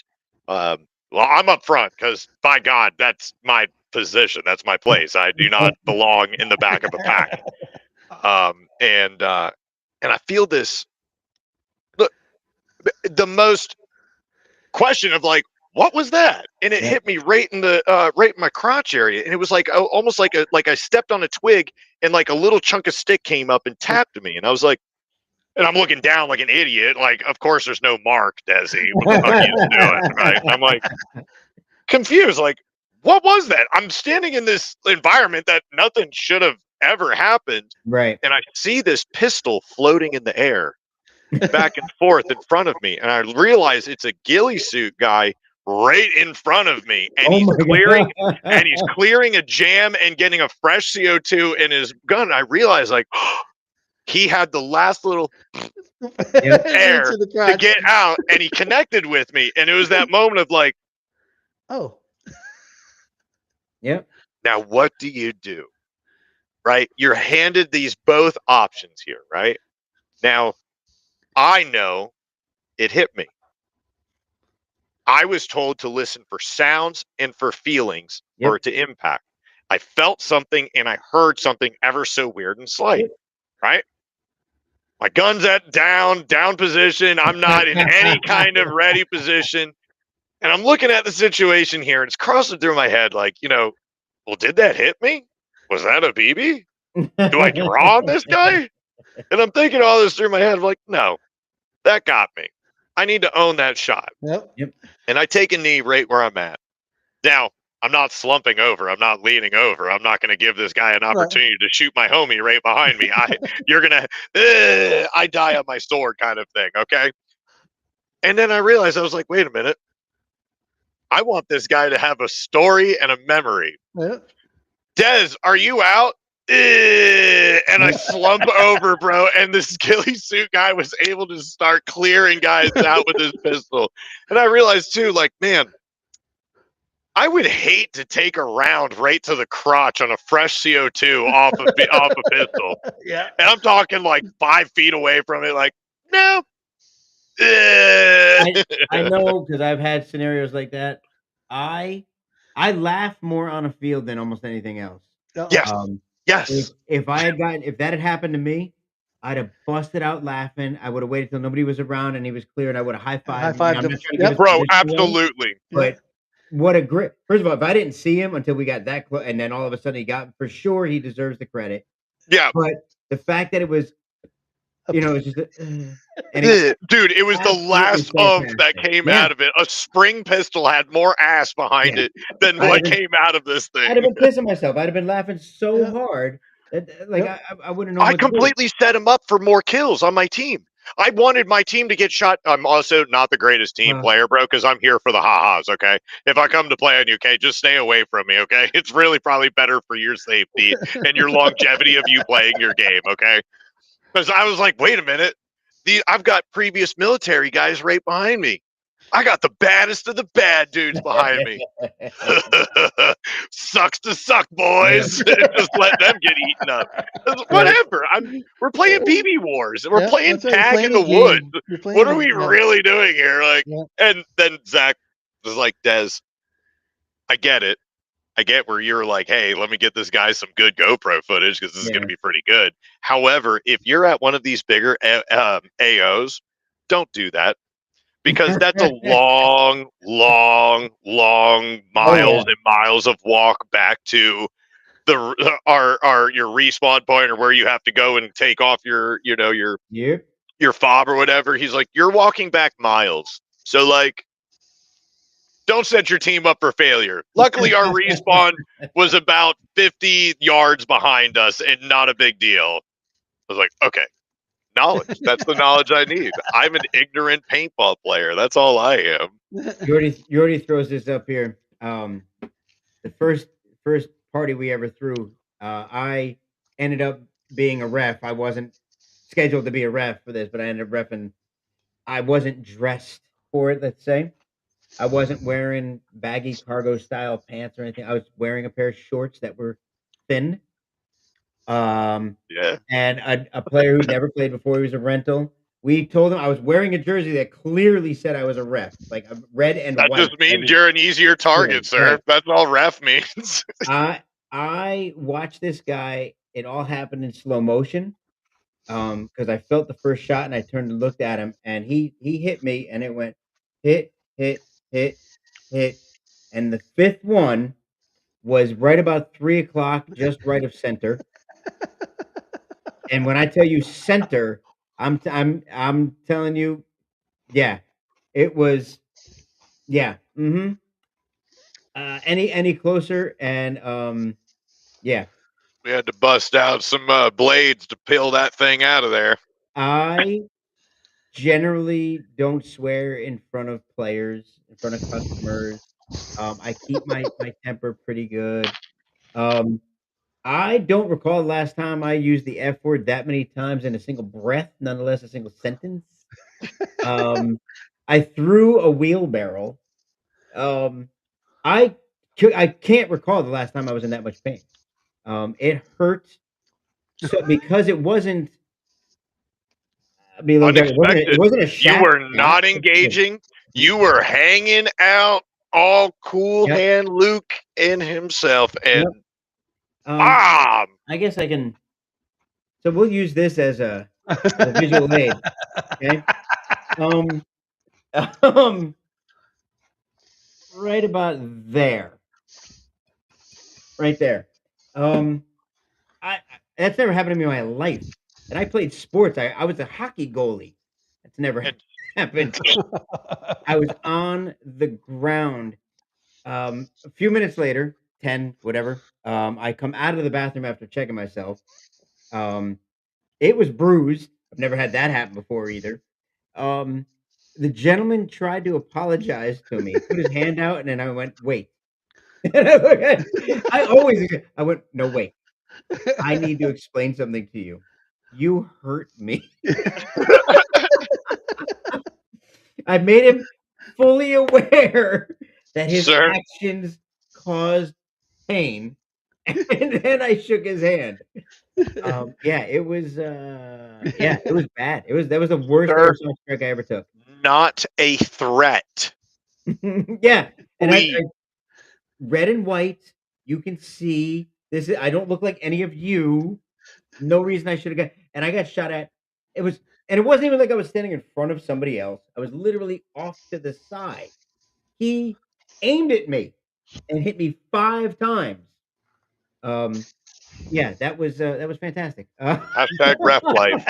S3: well, I'm up front because by God, that's my position. That's my place. I do not belong in the back of a pack. And I feel this, look, the most question of like, what was that? And it hit me right in the right in my crotch area, and it was like almost like I stepped on a twig, and like a little chunk of stick came up and tapped me, and I was like, and I'm looking down like an idiot. Like, of course, there's no mark, Desi. What the fuck are you doing, right? I'm like confused. Like, what was that? I'm standing in this environment that nothing should have ever happened,
S1: Right.
S3: and I see this pistol floating in the air, back and forth in front of me, and I realize it's a ghillie suit guy right in front of me, and he's clearing a jam and getting a fresh CO2 in his gun. I realize like he had the last little air to get out, and he connected with me, and it was that moment of like,
S2: oh,
S1: yep.
S3: Now what do you do? Right? You're handed these both options here, right? Now I know it hit me. I was told to listen for sounds and for feelings for it to impact. I felt something and I heard something ever so weird and slight, right? My gun's at down position. I'm not in any kind of ready position. And I'm looking at the situation here, and it's crossing through my head like, well, did that hit me? Was that a BB? Do I draw on this guy? And I'm thinking all this through my head. I'm like, no, that got me. I need to own that shot.
S2: Yep.
S3: And I take a knee right where I'm at. Now, I'm not slumping over. I'm not leaning over. I'm not going to give this guy an opportunity to shoot my homie right behind me. I die on my sword kind of thing. Okay. And then I realized, I was like, wait a minute. I want this guy to have a story and a memory.
S2: Yep.
S3: Des, are you out? And I slump over, bro. And this ghillie suit guy was able to start clearing guys out with his pistol. And I realized too, like, man, I would hate to take a round right to the crotch on a fresh CO2 off a pistol.
S2: Yeah.
S3: And I'm talking like 5 feet away from it. Like, no.
S1: I know, because I've had scenarios like that. I laugh more on a field than almost anything else.
S3: Yes. Yes.
S1: If that had happened to me, I'd have busted out laughing. I would have waited till nobody was around and he was clear, and I would have high-fived him.
S2: Yep.
S3: Bro, absolutely.
S1: But what a great, first of all, if I didn't see him until we got that close, and then all of a sudden he got, for sure he deserves the credit.
S3: Yeah.
S1: But the fact that it was, it's just
S3: dude, it was the last that came out of it. A spring pistol had more ass behind it than what came out of this thing.
S1: I'd have been pissing myself. I'd have been laughing so hard that, I wouldn't know.
S3: I completely set him up for more kills on my team. I wanted my team to get shot. I'm also not the greatest team player, bro, because I'm here for the ha-has, okay? If I come to play on you, okay, just stay away from me, okay? It's really probably better for your safety and your longevity of you playing your game, okay? Because I was like, wait a minute. I've got previous military guys right behind me. I got the baddest of the bad dudes behind me. Sucks to suck, boys. Just let them get eaten up. Whatever. We're playing BB Wars. We're playing tag in the woods. What are we really doing here? And then Zach was like, Des, I get it. I get where you're like, hey, let me get this guy some good GoPro footage because this is going to be pretty good. However, if you're at one of these bigger AOs, don't do that, because that's a long miles and miles of walk back to your respawn point, or where you have to go and take off your fob or whatever. He's like, you're walking back miles, so like, don't set your team up for failure. Luckily, our respawn was about 50 yards behind us and not a big deal. I was like, okay, knowledge. That's the knowledge I need. I'm an ignorant paintball player. That's all I am.
S1: Jordy throws this up here. The first party we ever threw, I ended up being a ref. I wasn't scheduled to be a ref for this, but I ended up reffing. I wasn't dressed for it, let's say. I wasn't wearing baggy cargo style pants or anything. I was wearing a pair of shorts that were thin. And a player who never played before, he was a rental. We told him I was wearing a jersey that clearly said I was a ref, like a red and
S3: That
S1: white.
S3: just means you're an easier target, sir.
S1: Right.
S3: That's all ref means.
S1: I watched this guy. It all happened in slow motion. Because I felt the first shot and I turned and looked at him and he hit me and it went hit, hit, hit, hit. And the fifth one was right about 3 o'clock, just right of center. And when I tell you center, I'm telling you, yeah, it was, yeah. Any closer and yeah.
S3: We had to bust out some blades to peel that thing out of there.
S1: I generally don't swear in front of players, in front of customers. I keep my temper pretty good. I don't recall the last time I used the F word that many times in a single breath, nonetheless a single sentence. I threw a wheelbarrow. Um, I can't recall the last time I was in that much pain. It hurt so because it wasn't. Be a little careful.
S3: Unexpected.
S1: It wasn't a
S3: You
S1: shaft
S3: were
S1: shot.
S3: not engaging. You were hanging out, all cool
S1: Yep.
S3: hand Luke in himself, and
S1: Yep.
S3: bomb.
S1: I guess I can. So we'll use this as a visual aid. Okay. Um, right about there. Right there. I that's never happened to me in my life. And I played sports. I was a hockey goalie. That's never happened. I was on the ground. A few minutes later, 10, whatever. I come out of the bathroom after checking myself. It was bruised. I've never had that happen before either. Um, the gentleman tried to apologize to me, put his hand out, and then I went, "Wait." And I went, "No, wait. I need to explain something to you. You hurt me." I made him fully aware that his
S3: Sir.
S1: actions caused pain, and then I shook his hand. Yeah, it was, it was bad. That was the worst
S3: Sir.
S1: airsoft strike I ever took.
S3: Not a threat.
S1: Yeah, and I
S3: Please.
S1: red and white, you can see this is I don't look like any of you. No reason I should have got and I got shot at. It was and it wasn't even like I was standing in front of somebody else. I was literally off to the side. He aimed at me and hit me 5 times. Yeah, that was fantastic.
S3: Hashtag ref life.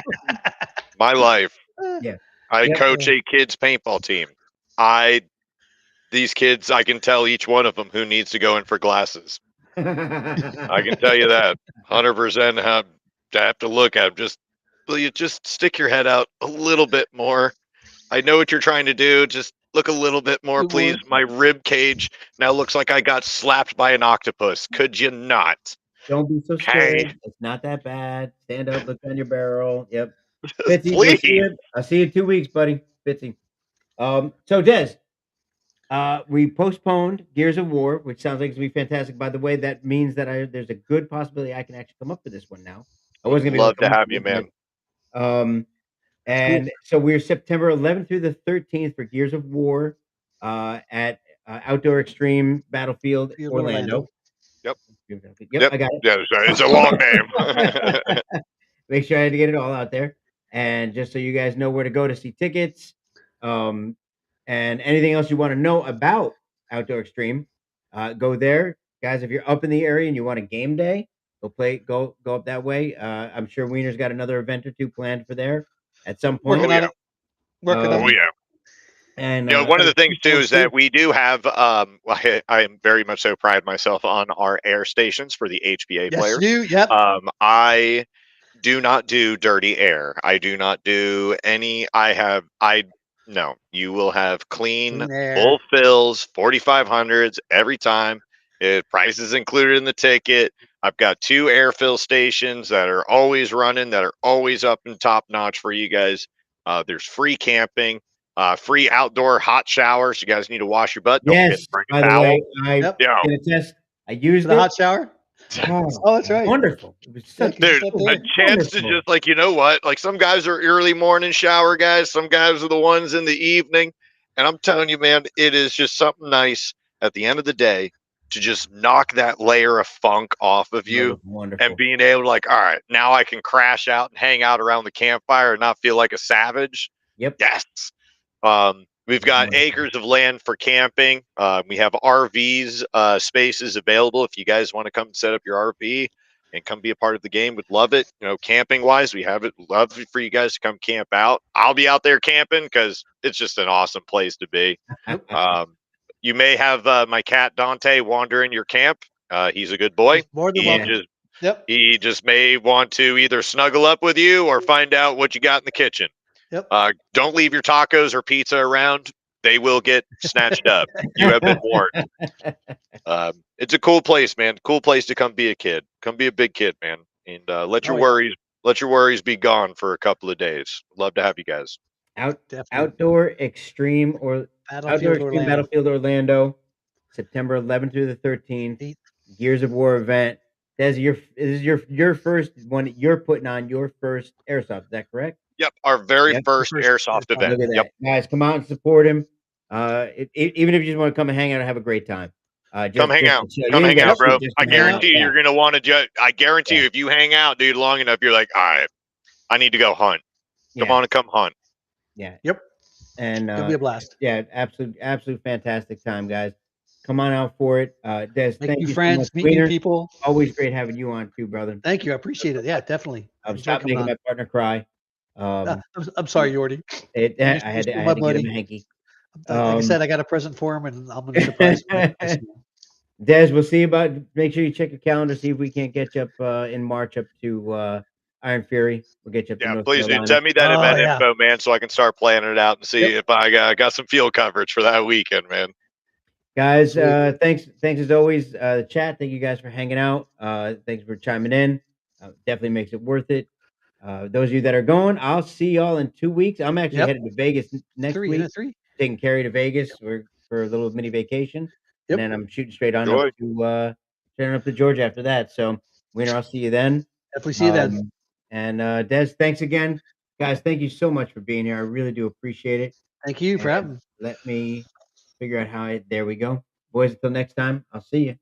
S3: My life.
S1: Yeah.
S3: I
S1: Yep.
S3: coach a kids paintball team. These kids, I can tell each one of them who needs to go in for glasses. I can tell you that 100%. Have to look at them. Will you just stick your head out a little bit more? I know what you're trying to do. Just look a little bit more, please. My rib cage now looks like I got slapped by an octopus. Could you not?
S1: Don't be so
S3: Okay.
S1: scared. It's not that bad. Stand up, look down your barrel. Yep. Fitzy,
S3: Please.
S1: I'll see you in 2 weeks, buddy. Fitzy. So Des, we postponed Gears of War, which sounds like it's gonna be fantastic. By the way, that means that there's a good possibility I can actually come up for this one now. I wasn't gonna be able
S3: Love to
S1: come up
S3: have
S1: for
S3: you,
S1: it,
S3: man.
S1: but, and so we're September 11th through the 13th for Gears of War at Outdoor Extreme Battlefield, Orlando.
S3: Yep.
S1: Yep, I got it.
S3: Yeah, it's a long name.
S1: Make sure I had to get it all out there. And just so you guys know where to go to see tickets, and anything else you want to know about Outdoor Extreme, go there. Guys, if you're up in the area and you want a game day, go up that way. I'm sure Wiener's got another event or two planned for there at some point.
S2: Working on it. Working on
S3: Oh
S2: it.
S3: yeah.
S1: And
S3: One of the things too is that we do have. I am very much so pride myself on our air stations for the HBA
S2: Yes,
S3: players.
S2: you. Yep.
S3: I do not do dirty air. I do not do any. No. You will have clean full fills, 4500s every time. Price is included in the ticket. I've got 2 air fill stations that are always running, that are always up and top notch for you guys. There's free camping. Free outdoor hot showers. You guys need to wash your butt. Don't forget
S1: yes,
S3: to bring a
S1: by the
S3: towel.
S1: way, I can attest. I used
S2: the
S1: it.
S2: hot shower. Oh, that's right.
S1: Wonderful. It was
S2: Yeah,
S1: such
S2: 'cause
S3: Dude,
S2: it's up
S3: a
S2: there.
S3: chance to
S1: wonderful.
S3: just like, you know what? Like some guys are early morning shower guys, some guys are the ones in the evening. And I'm telling you, man, it is just something nice at the end of the day to just knock that layer of funk off of
S1: It
S3: you
S1: was
S3: and
S1: wonderful.
S3: being able to like, all right, now I can crash out and hang out around the campfire and not feel like a savage.
S1: Yep.
S3: Yes. We've
S1: It was
S3: got
S1: wonderful.
S3: acres of land for camping. We have RVs spaces available if you guys want to come set up your RV and come be a part of the game. Would love it. You know, camping wise, we have it. Love for you guys to come camp out. I'll be out there camping because it's just an awesome place to be.
S2: Yep.
S3: You may have my cat Dante wander in your camp. He's a good boy.
S2: He's more than
S3: He
S1: Yeah.
S2: welcome.
S3: just
S2: Yep.
S3: he just may want to either snuggle up with you or find out what you got in the kitchen.
S2: Yep.
S3: Don't leave your tacos or pizza around. They will get snatched up. You have been warned. It's a cool place, man. Cool place to come be a kid. Come be a big kid, man. And let
S2: Oh, yeah.
S3: your worries be gone for a couple of days. Love to have you guys.
S2: Definitely.
S1: Outdoor Extreme or Outdoor
S2: Battlefield
S1: Extreme
S2: Orlando.
S1: Battlefield Orlando, September 11th through the 13th. Gears of War event. Des, this is your first one. You're putting on your first airsoft. Is that correct?
S3: Yep, our very
S1: Yep.
S3: first
S2: First
S3: airsoft
S2: airsoft.
S3: event.
S1: Look at
S3: Yep.
S1: that, guys! Come out and support him. Even if you just want to come and hang out and have a great time.
S3: Come hang
S1: Just
S3: out.
S1: to chill. You
S3: Come
S1: ain't
S3: hang
S1: got
S3: out,
S1: to
S3: bro.
S1: shoot, just
S3: I
S1: to hang out.
S3: guarantee
S1: Yeah.
S3: you're gonna want to. I guarantee
S1: Yeah.
S3: you, if you hang out, dude, long enough, you're like, all right, I need to go hunt. Come
S1: Yeah.
S3: on and come hunt.
S1: Yeah.
S2: Yep.
S1: And
S2: It'll be a blast.
S1: yeah, absolute fantastic time, guys. Come on out for it. Des,
S2: Make
S1: thank
S2: new
S1: you so much.
S2: friends, meet new
S1: Wiener,
S2: people.
S1: always great having you on too, brother.
S2: Thank you. I appreciate it. Yeah, definitely. Enjoy
S1: Stop
S2: coming
S1: making
S2: on.
S1: my partner cry.
S2: I'm sorry, Yordi.
S1: I
S2: You're
S1: had to,
S2: still my
S1: get him
S2: buddy.
S1: a hanky.
S2: Like I said, I got a present for him, and I'm going to surprise him.
S1: Des, we'll see about. Make sure you check your calendar. See if we can't get you up in March up to Iron Fury. We'll get you up to
S3: Yeah,
S1: North
S3: please do.
S1: Carolina.
S3: Send me that
S2: Oh,
S3: event
S2: yeah.
S3: info, man, so I can start planning it out and see
S2: Yep.
S3: if I got some field coverage for that weekend, man.
S1: Guys,
S2: Absolutely.
S1: thanks as always. The chat. Thank you guys for hanging out. Thanks for chiming in. Definitely makes it worth it. Those of you that are going, I'll see y'all in 2 weeks. I'm actually
S2: Yep.
S1: headed to Vegas next
S2: 3
S1: week.
S2: and a 3.
S1: Taking Carrie to Vegas for a little mini vacation, and
S2: Yep.
S1: then I'm shooting straight on
S3: Enjoy.
S1: up to Georgia after that. So, Wiener, I'll see you then.
S2: Definitely see you then.
S1: And Des, thanks again, guys. Thank you so much for being here. I really do appreciate it.
S2: Thank you for having me.
S1: Let me figure out how. There we go, boys. Until next time, I'll see you.